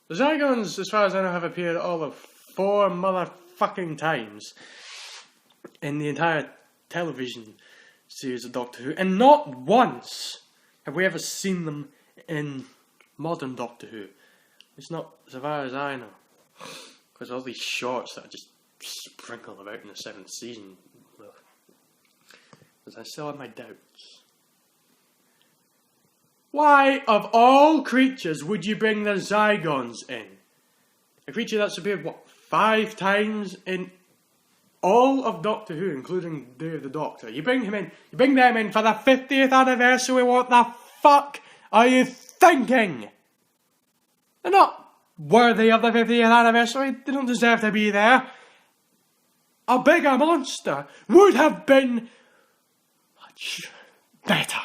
Speaker 1: The Zygons, as far as I know, have appeared all of 4 motherfucking times in the entire television series of Doctor Who, and not once have we ever seen them in modern Doctor Who. It's not, as far as I know. Because all these shorts that are just sprinkled about in the 7th season. Because I still have my doubts. Why, of all creatures, would you bring the Zygons in? A creature that's appeared, 5 times in all of Doctor Who, including Day of the Doctor. You bring him in, you bring them in for the 50th anniversary, what the fuck are you thinking? They're not worthy of the 50th anniversary, they don't deserve to be there. A bigger monster would have been much better.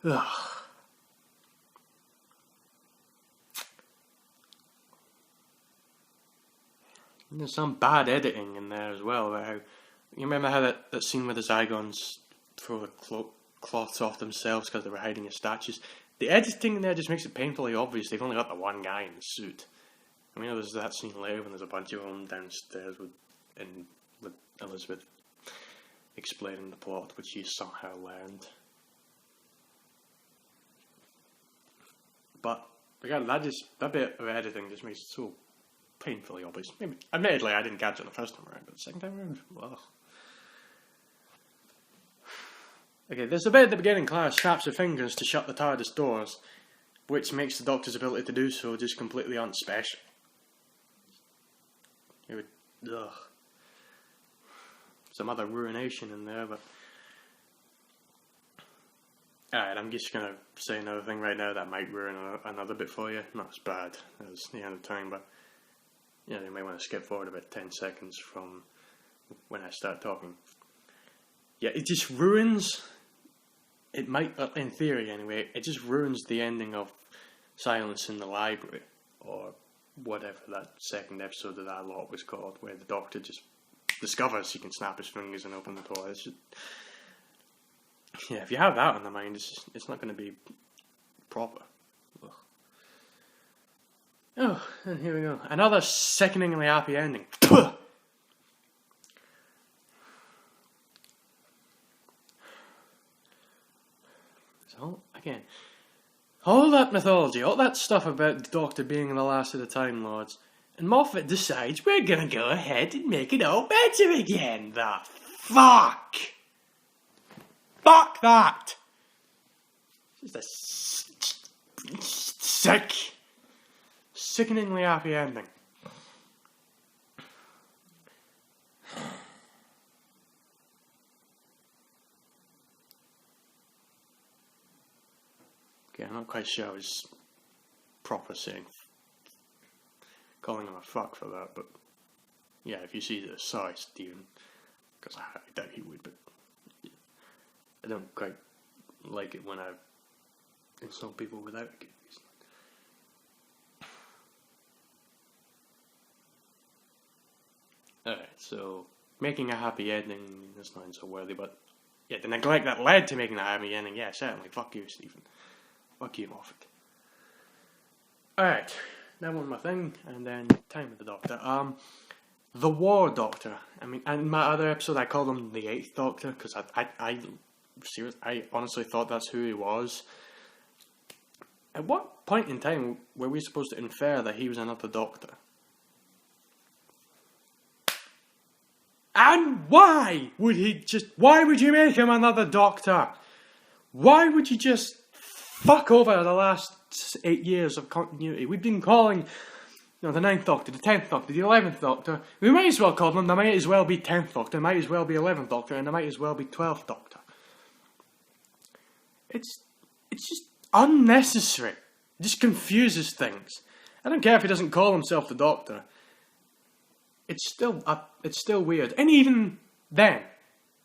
Speaker 1: Ugh. There's some bad editing in there as well. About how, you remember how that scene where the Zygons throw the cloths off themselves because they were hiding in statues? The editing in there just makes it painfully obvious they've only got the one guy in the suit. I mean, there's that scene later when there's a bunch of them downstairs with Elizabeth explaining the plot, which she somehow learned. But again, that bit of editing just makes it so painfully obvious. Maybe, admittedly, I didn't catch it the first time around, but the second time around, well. Okay, there's a bit at the beginning. Clara snaps her fingers to shut the TARDIS doors, which makes the Doctor's ability to do so just completely unspecial. It would, ugh. Some other ruination in there, but alright, I'm just gonna say another thing right now that might ruin another bit for you. Not as bad as the end of time, but you know, you might want to skip forward about 10 seconds from when I start talking. Yeah, it just ruins. It might, in theory anyway, it just ruins the ending of Silence in the Library, or whatever that second episode of that lot was called, where the Doctor just discovers he can snap his fingers and open the door. It's just, yeah, if you have that on the mind, it's not going to be proper. Ugh. Oh, and here we go. Another sickeningly happy ending. So, again, all that mythology, all that stuff about the Doctor being the last of the Time Lords, and Moffat decides we're gonna go ahead and make it all better again. The fuck! Fuck that! Just a sickeningly happy ending. Okay, I'm not quite sure I was proper saying calling him a fuck for that, but yeah, if you see this, sorry, Stephen, because I doubt he would, but I don't quite like it when I insult people without a good reason. Alright, so making a happy ending, that's not so worthy, but yeah, the neglect that led to making a happy ending, yeah, certainly, fuck you, Stephen. Fuck you, Moffat. Alright, now one more thing, and then Time with the Doctor. The War Doctor. I mean, in my other episode I called him the 8th Doctor, because I honestly thought that's who he was. At what point in time were we supposed to infer that he was another Doctor? And why would you make him another Doctor? Why would you just fuck over the last 8 years of continuity. We've been calling, the 9th Doctor, the 10th Doctor, the 11th Doctor. We might as well call them. There might as well be 10th Doctor, there might as well be 11th Doctor, and there might as well be 12th Doctor. It's just unnecessary. It just confuses things. I don't care if he doesn't call himself the Doctor. It's still weird. And even then,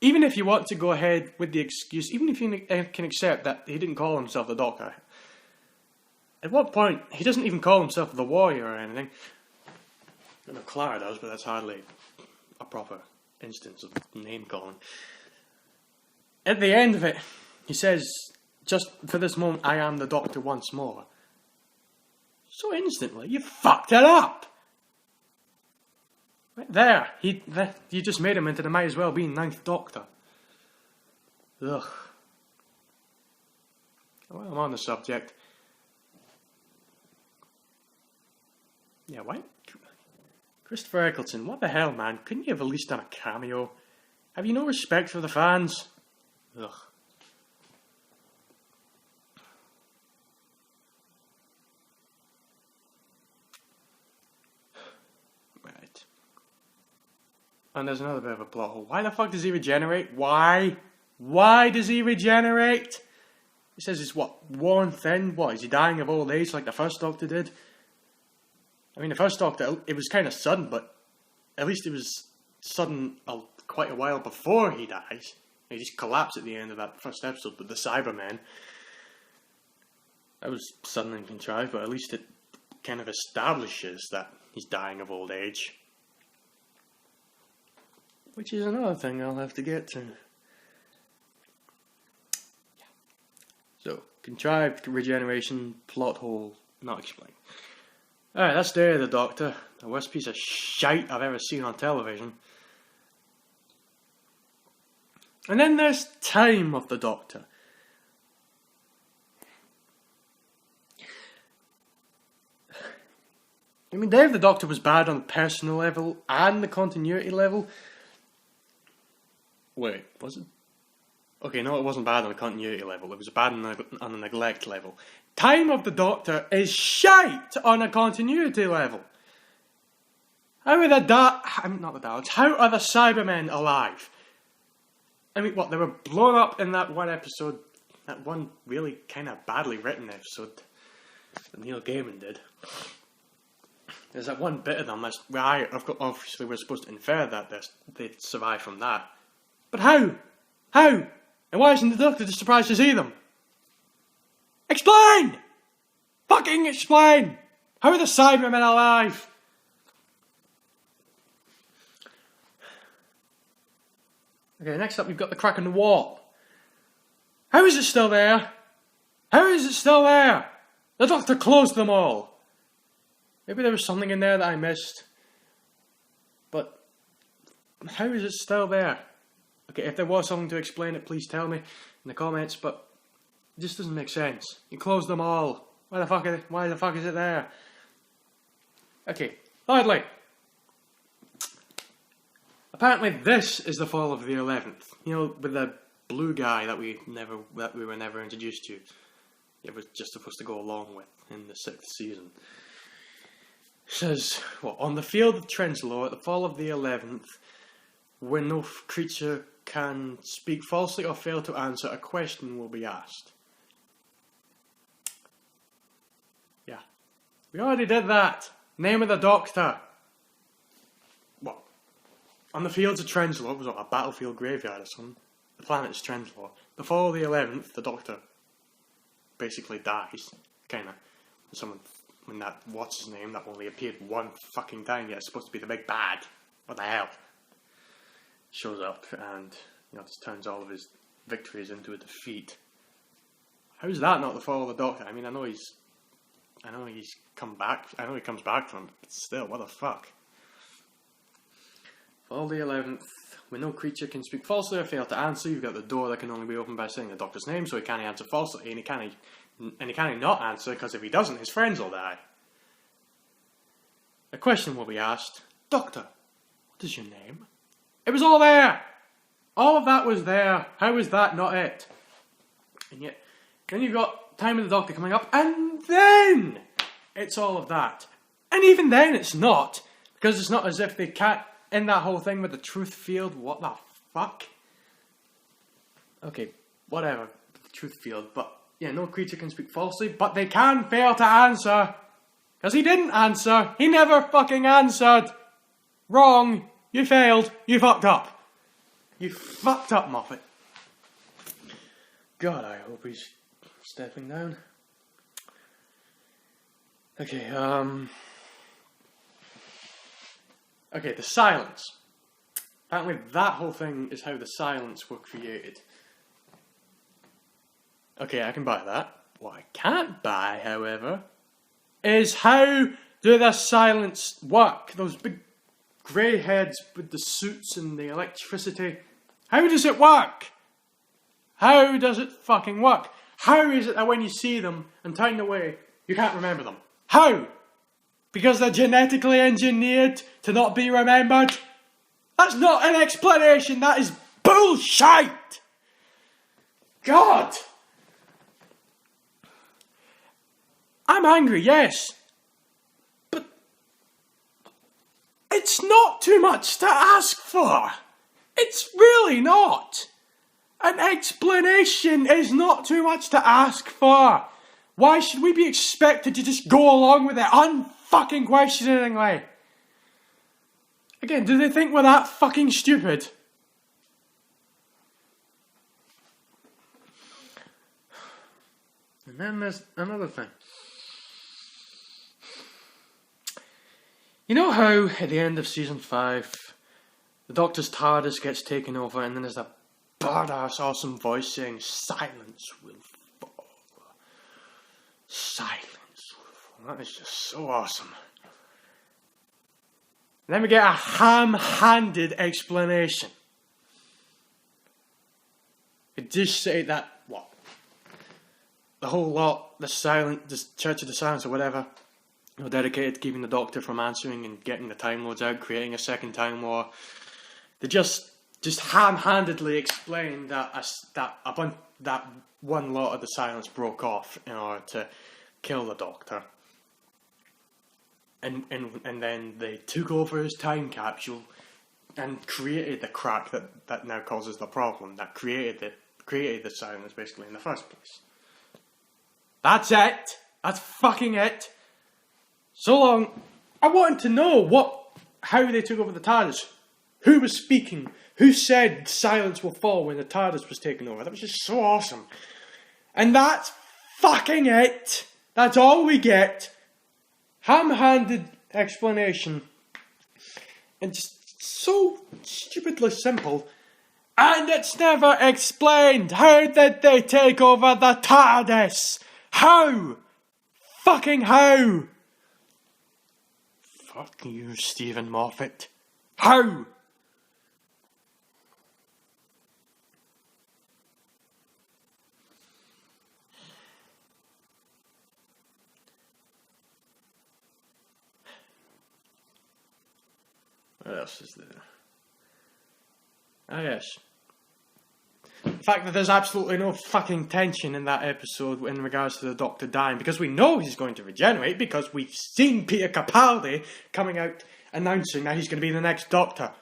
Speaker 1: even if you want to go ahead with the excuse, even if you can accept that he didn't call himself the Doctor, at what point, he doesn't even call himself the Warrior or anything. I know Clara does, but that's hardly a proper instance of name calling. At the end of it, he says, just for this moment, I am the Doctor once more. So instantly, you fucked it up! Right there, you just made him into the might as well be 9th Doctor. Ugh. While I'm on the subject, yeah, why? Christopher Eccleston, what the hell, man? Couldn't you have at least done a cameo? Have you no respect for the fans? Ugh. Right. And there's another bit of a plot hole. Why the fuck does he regenerate? Why? Why does he regenerate? He says it's what? Worn thin? What? Is he dying of old age like the first Doctor did? I mean, the first Doctor, it was kind of sudden, but at least it was sudden quite a while before he dies. He just collapsed at the end of that first episode with the Cybermen. That was sudden and contrived, but at least it kind of establishes that he's dying of old age. Which is another thing I'll have to get to. So, contrived regeneration, plot hole, not explained. Alright, that's Day of the Doctor. The worst piece of shite I've ever seen on television. And then there's Time of the Doctor. I mean, Day of the Doctor was bad on the personal level and the continuity level. Wait, was it? Okay, no, it wasn't bad on the continuity level. It was bad on the neglect level. Time of the Doctor is shite on a continuity level. How are how are the Cybermen alive? I mean, what, they were blown up in that one episode, that one really kind of badly written episode that Neil Gaiman did. There's that one bit of them, obviously we're supposed to infer that they'd survive from that. But how? How? And why isn't the Doctor just surprised to see them? Explain! Fucking explain! How are the Cybermen alive? Okay, next up we've got the crack in the wall. How is it still there? How is it still there? The Doctor closed them all. Maybe there was something in there that I missed. But how is it still there? Okay, if there was something to explain it, please tell me in the comments, but it just doesn't make sense. You closed them all. Why the fuck is it there? Okay, thirdly. Apparently this is the fall of the 11th. You know, with the blue guy that we were never introduced to. It was just supposed to go along with in the 6th season. It says, on the field of Trenslow, at the fall of the 11th, when no creature can speak falsely or fail to answer, a question will be asked. Yeah. We already did that. Name of the Doctor. What? On the fields of Trenslow, it was a battlefield graveyard or something. The planet is Trenslow. The fall of the 11th, the Doctor basically dies. Kinda. When that, what's his name, that only appeared one fucking time yet, it's supposed to be the big bad. What the hell? Shows up and, just turns all of his victories into a defeat. How's that not the fall of the Doctor? I mean, I know he's come back. I know he comes back from it, but still, what the fuck? Fall of the 11th, when no creature can speak falsely or fail to answer, you've got the door that can only be opened by saying the Doctor's name, so he can't answer falsely, and he can't not answer, because if he doesn't, his friends will die. A question will be asked, Doctor, what is your name? It was all there! All of that was there. How was that not it? And yet, then you've got time of the Doctor coming up, and then it's all of that. And even then it's not, because it's not as if they can't, in that whole thing with the truth field, what the fuck? Okay, whatever, the truth field, but yeah, no creature can speak falsely, but they can fail to answer. Because he didn't answer, he never fucking answered. Wrong, you failed, you fucked up. You fucked up, Moffat. God, I hope he's stepping down. Okay, okay, the silence. Apparently that whole thing is how the silence were created. Okay, I can buy that. What I can't buy, however, is how do the silence work? Those big grey heads with the suits and the electricity. How does it work? How does it fucking work? How is it that when you see them and turn away, you can't remember them? How? Because they're genetically engineered to not be remembered? That's not an explanation, that is bullshit! God! I'm angry, yes. But it's not too much to ask for. It's really not. An explanation is not too much to ask for. Why should we be expected to just go along with it unfucking questioningly? Again, do they think we're that fucking stupid? And then there's another thing. You know how at the end of season 5, the Doctor's TARDIS gets taken over and then there's that badass awesome voice saying, "Silence will fall. Silence will fall." That is just so awesome. And then we get a ham-handed explanation. It just say that, what? The whole lot, the Church of the Silence or whatever, were dedicated to keeping the Doctor from answering and getting the Time Lords out, creating a second Time War. They just ham-handedly explained that one lot of the Silence broke off in order to kill the Doctor. And then they took over his time capsule and created the crack that now causes the problem, that created the Silence basically in the first place. That's it! That's fucking it! So long, I wanted to know how they took over the TARDIS. Who was speaking? Who said silence will fall when the TARDIS was taken over? That was just so awesome. And that's fucking it. That's all we get. Ham-handed explanation. And just so stupidly simple. And it's never explained. How did they take over the TARDIS? How? Fucking how? Fuck you, Stephen Moffat. How? What else is there? Ah, yes. The fact that there's absolutely no fucking tension in that episode in regards to the Doctor dying, because we know he's going to regenerate, because we've seen Peter Capaldi coming out announcing that he's going to be the next Doctor.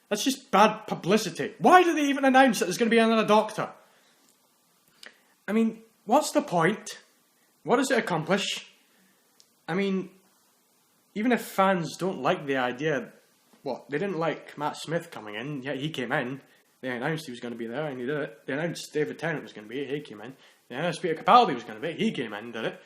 Speaker 1: That's just bad publicity. Why do they even announce that there's going to be another Doctor? I mean, what's the point? What does it accomplish? I mean, even if fans don't like the idea, they didn't like Matt Smith coming in, yet he came in. They announced he was going to be there, and he did it. They announced David Tennant was going to be it, he came in. They announced Peter Capaldi was going to be it, he came in and did it.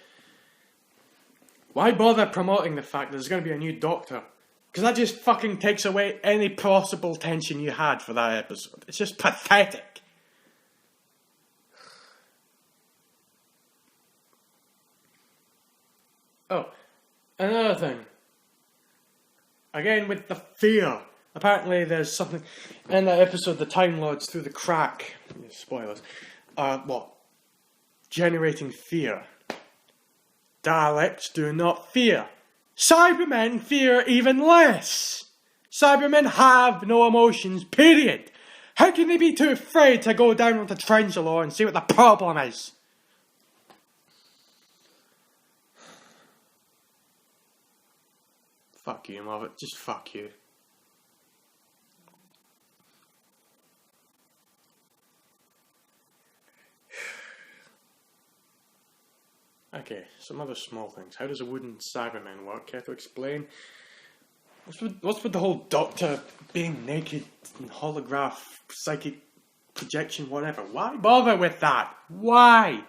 Speaker 1: Why bother promoting the fact that there's going to be a new Doctor? Because that just fucking takes away any possible tension you had for that episode. It's just pathetic. Oh, another thing. Again with the fear. Apparently there's something in that episode, the Time Lords through the crack, spoilers, generating fear. Daleks do not fear. Cybermen fear even less. Cybermen have no emotions, period. How can they be too afraid to go down with the Trenzalore and see what the problem is? Fuck you, Moffat. Just fuck you. Okay, some other small things. How does a wooden Cyberman work? Care to explain? What's with the whole Doctor being naked and holograph, psychic projection, whatever? Why bother with that? Why?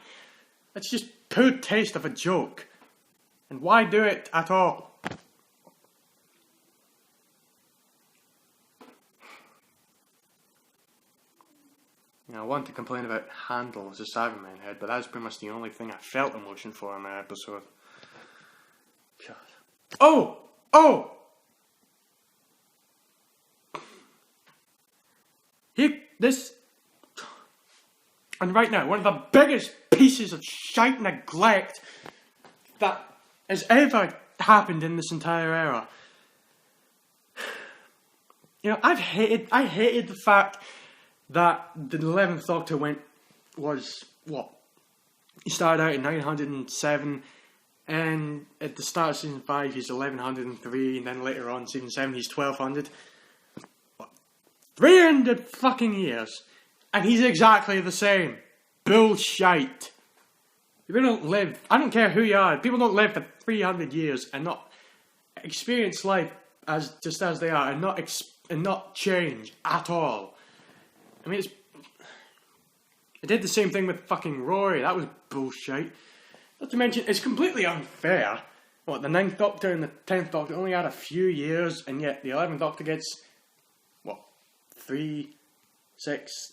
Speaker 1: That's just poor taste of a joke. And why do it at all? You know, I want to complain about Handel as a Cyberman head, but that's pretty much the only thing I felt emotion for in that episode. God. Oh! Oh! And right now, one of the biggest pieces of shite neglect that has ever happened in this entire era. You know, I hated the fact that the 11th Doctor he started out in 907, and at the start of season 5 he's 1103, and then later on season 7 he's 1200. 300 fucking years, and he's exactly the same. Bullshit. People don't live, I don't care who you are, people don't live for 300 years and not experience life just as they are, and not change at all. I mean, I did the same thing with fucking Rory. That was bullshit. Not to mention, it's completely unfair. What, the 9th Doctor and the 10th Doctor only had a few years, and yet the 11th Doctor gets, 3, 6...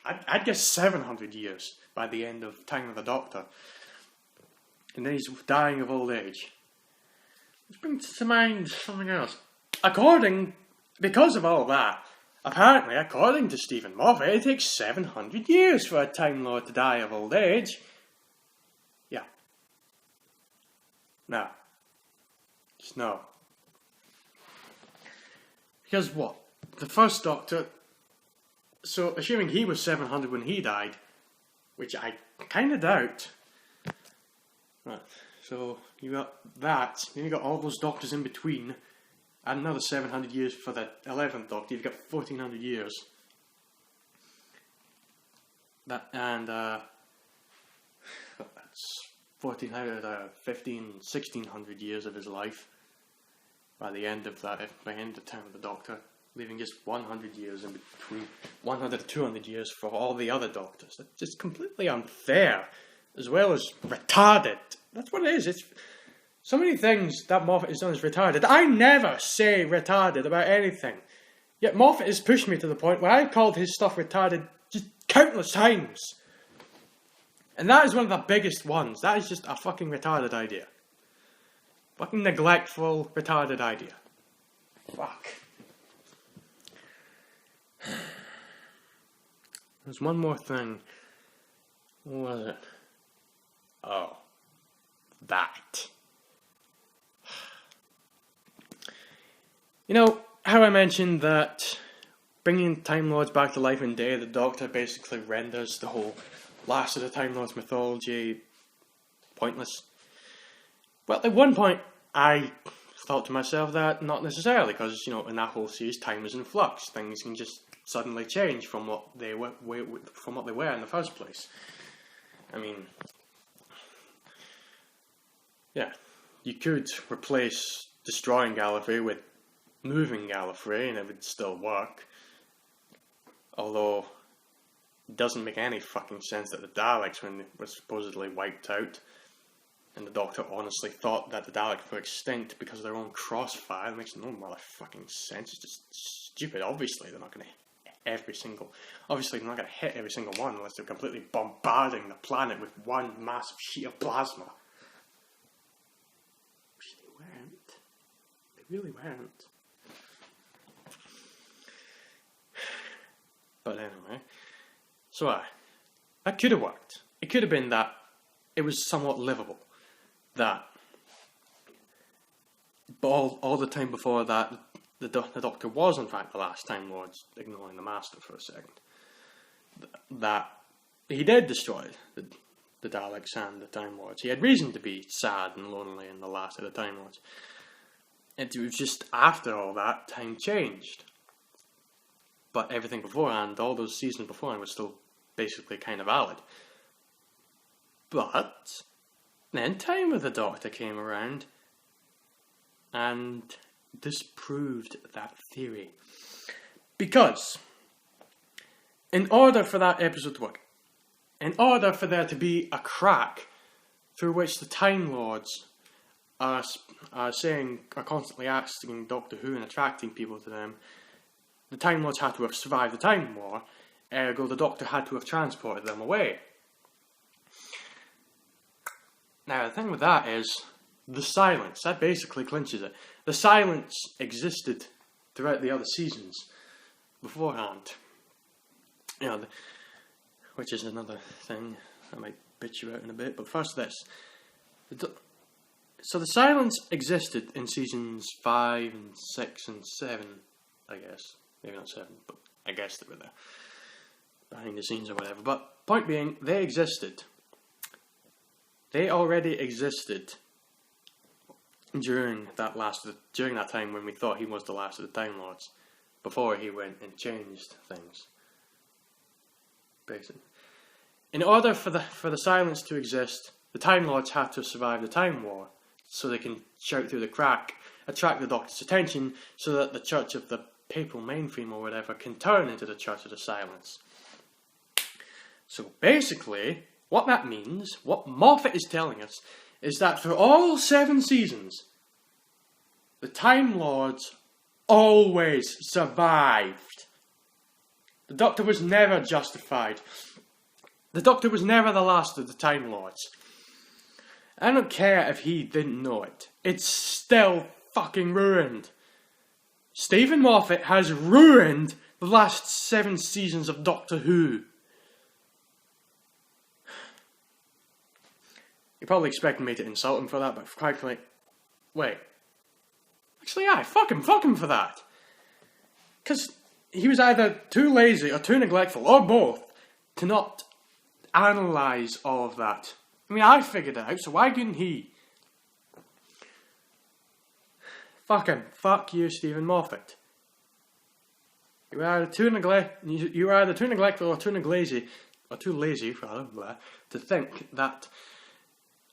Speaker 1: I'd guess 700 years by the end of Time of the Doctor. And then he's dying of old age. Which brings to mind something else. Because of all that, apparently, according to Stephen Moffat, it takes 700 years for a Time Lord to die of old age. Yeah. No. Just no. Because what? The first Doctor... So, assuming he was 700 when he died, which I kind of doubt. Right. So, you got that, then you got all those Doctors in between, and another 700 years for the 11th Doctor, you've got 1400 years. That's 1400, 1600 years of his life by the end of that, by the end of Time of the Doctor, leaving just 100 years in between, 100 to 200 years for all the other Doctors. That's just completely unfair, as well as retarded. That's what it is. It's so many things that Moffat has done is retarded. I never say retarded about anything. Yet Moffat has pushed me to the point where I called his stuff retarded just countless times. And that is one of the biggest ones. That is just a fucking retarded idea. Fucking neglectful, retarded idea. Fuck. There's one more thing. What was it? Oh. That. You know, how I mentioned that bringing Time Lords back to life and day, the Doctor basically renders the whole last of the Time Lords mythology pointless. Well, at one point, I thought to myself that not necessarily, because, you know, in that whole series, time is in flux. Things can just suddenly change from what they were in the first place. I mean, yeah, you could replace destroying Gallifrey with moving Gallifrey and it would still work. Although, it doesn't make any fucking sense that the Daleks, when they were supposedly wiped out, and the Doctor honestly thought that the Daleks were extinct because of their own crossfire, it makes no motherfucking sense. It's just stupid. Obviously, they're not going to hit every single one unless they're completely bombarding the planet with one massive sheet of plasma. Which they weren't. They really weren't. But anyway, so that could have worked. It could have been that it was somewhat livable. That, but all the time before that, the Doctor was in fact the last Time Lord, ignoring the Master for a second. That he did destroy the Daleks and the Time Lords. He had reason to be sad and lonely in the last of the Time Lords. It was just after all that, time changed. But everything beforehand, all those seasons beforehand, was still basically kind of valid. But then Time with the Doctor came around and disproved that theory. Because in order for that episode to work, in order for there to be a crack through which the Time Lords are constantly asking Doctor Who and attracting people to them, the Time Lords had to have survived the Time War, ergo the Doctor had to have transported them away. Now the thing with that is, the silence, that basically clinches it. The silence existed throughout the other seasons beforehand. You know, which is another thing I might bitch you out in a bit, but first this. So the silence existed in seasons 5 and 6 and 7, I guess. Maybe not 7, but I guess they were there. Behind the scenes or whatever. But point being, they existed. They already existed during that time when we thought he was the last of the Time Lords. Before he went and changed things. Basically. In order for the silence to exist, the Time Lords had to survive the Time War, so they can shout through the crack, attract the Doctor's attention, so that the Church of the Papal Mainframe or whatever can turn into the Church of the Silence. So basically, what that means, what Moffat is telling us, is that for all 7 seasons, the Time Lords always survived. The Doctor was never justified. The Doctor was never the last of the Time Lords. I don't care if he didn't know it. It's still fucking ruined. Stephen Moffat has ruined the last 7 seasons of Doctor Who. You're probably expecting me to insult him for that, but frankly, wait. Actually, yeah, fuck him for that. Because he was either too lazy or too neglectful, or both, to not analyse all of that. I mean, I figured it out, so why couldn't he? Fuck him. Fuck you, Stephen Moffat. You were either too neglectful or too lazy, to think that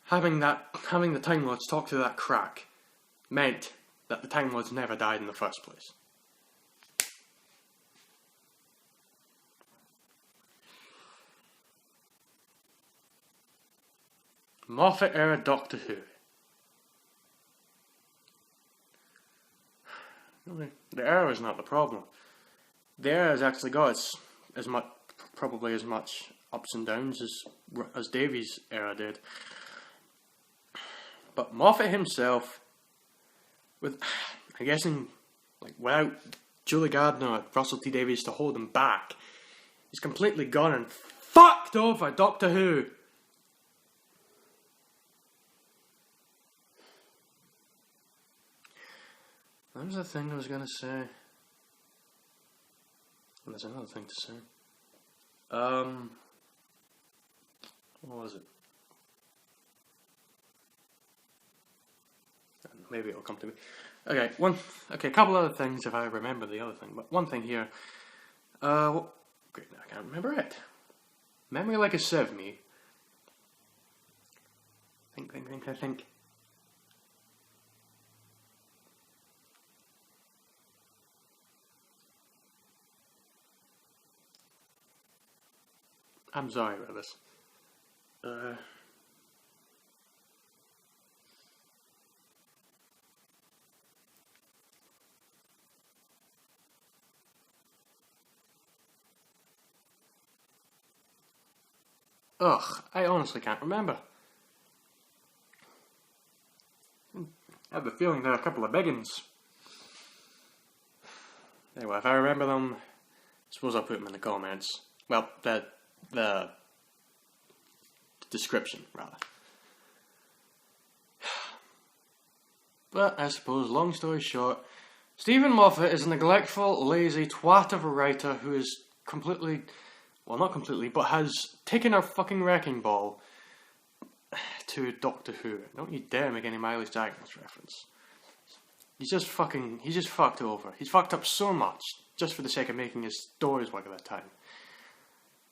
Speaker 1: having the Time Lords talk to that crack meant that the Time Lords never died in the first place. Moffat-Era Doctor Who. The era is not the problem. The era has actually got probably as much ups and downs as Davies' era did. But Moffat himself, without Julie Gardner or Russell T Davies to hold him back, he's completely gone and fucked over Doctor Who. That was the thing I was going to say. And there's another thing to say. What was it? Maybe it'll come to me. Okay, a couple other things if I remember the other thing. But one thing here. Great, now I can't remember it. Memory like a sieve, me. Think. I'm sorry about this. I honestly can't remember. I have a feeling there are a couple of big ones. Anyway, if I remember them, I suppose I'll put them in the comments. Well, the description, rather. But I suppose, long story short, Stephen Moffat is a neglectful, lazy twat of a writer who is completely, well, not completely, but has taken a fucking wrecking ball to Doctor Who. Don't you dare make any Miley Cyrus reference. He's just fucked over. He's fucked up so much just for the sake of making his stories work at that time.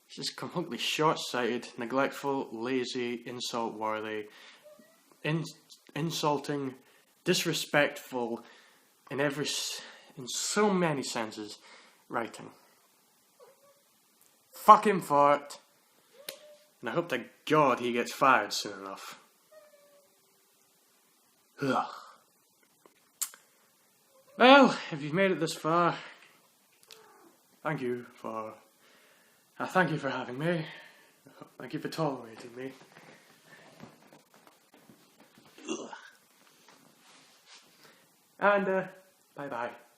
Speaker 1: He's just completely short-sighted, neglectful, lazy, insult-worthy, insulting, disrespectful in so many senses writing. Fuck him for it. And I hope to God he gets fired soon enough. Ugh. Well, if you've made it this far, thank you for having me. Thank you for tolerating me. Ugh. And, bye-bye.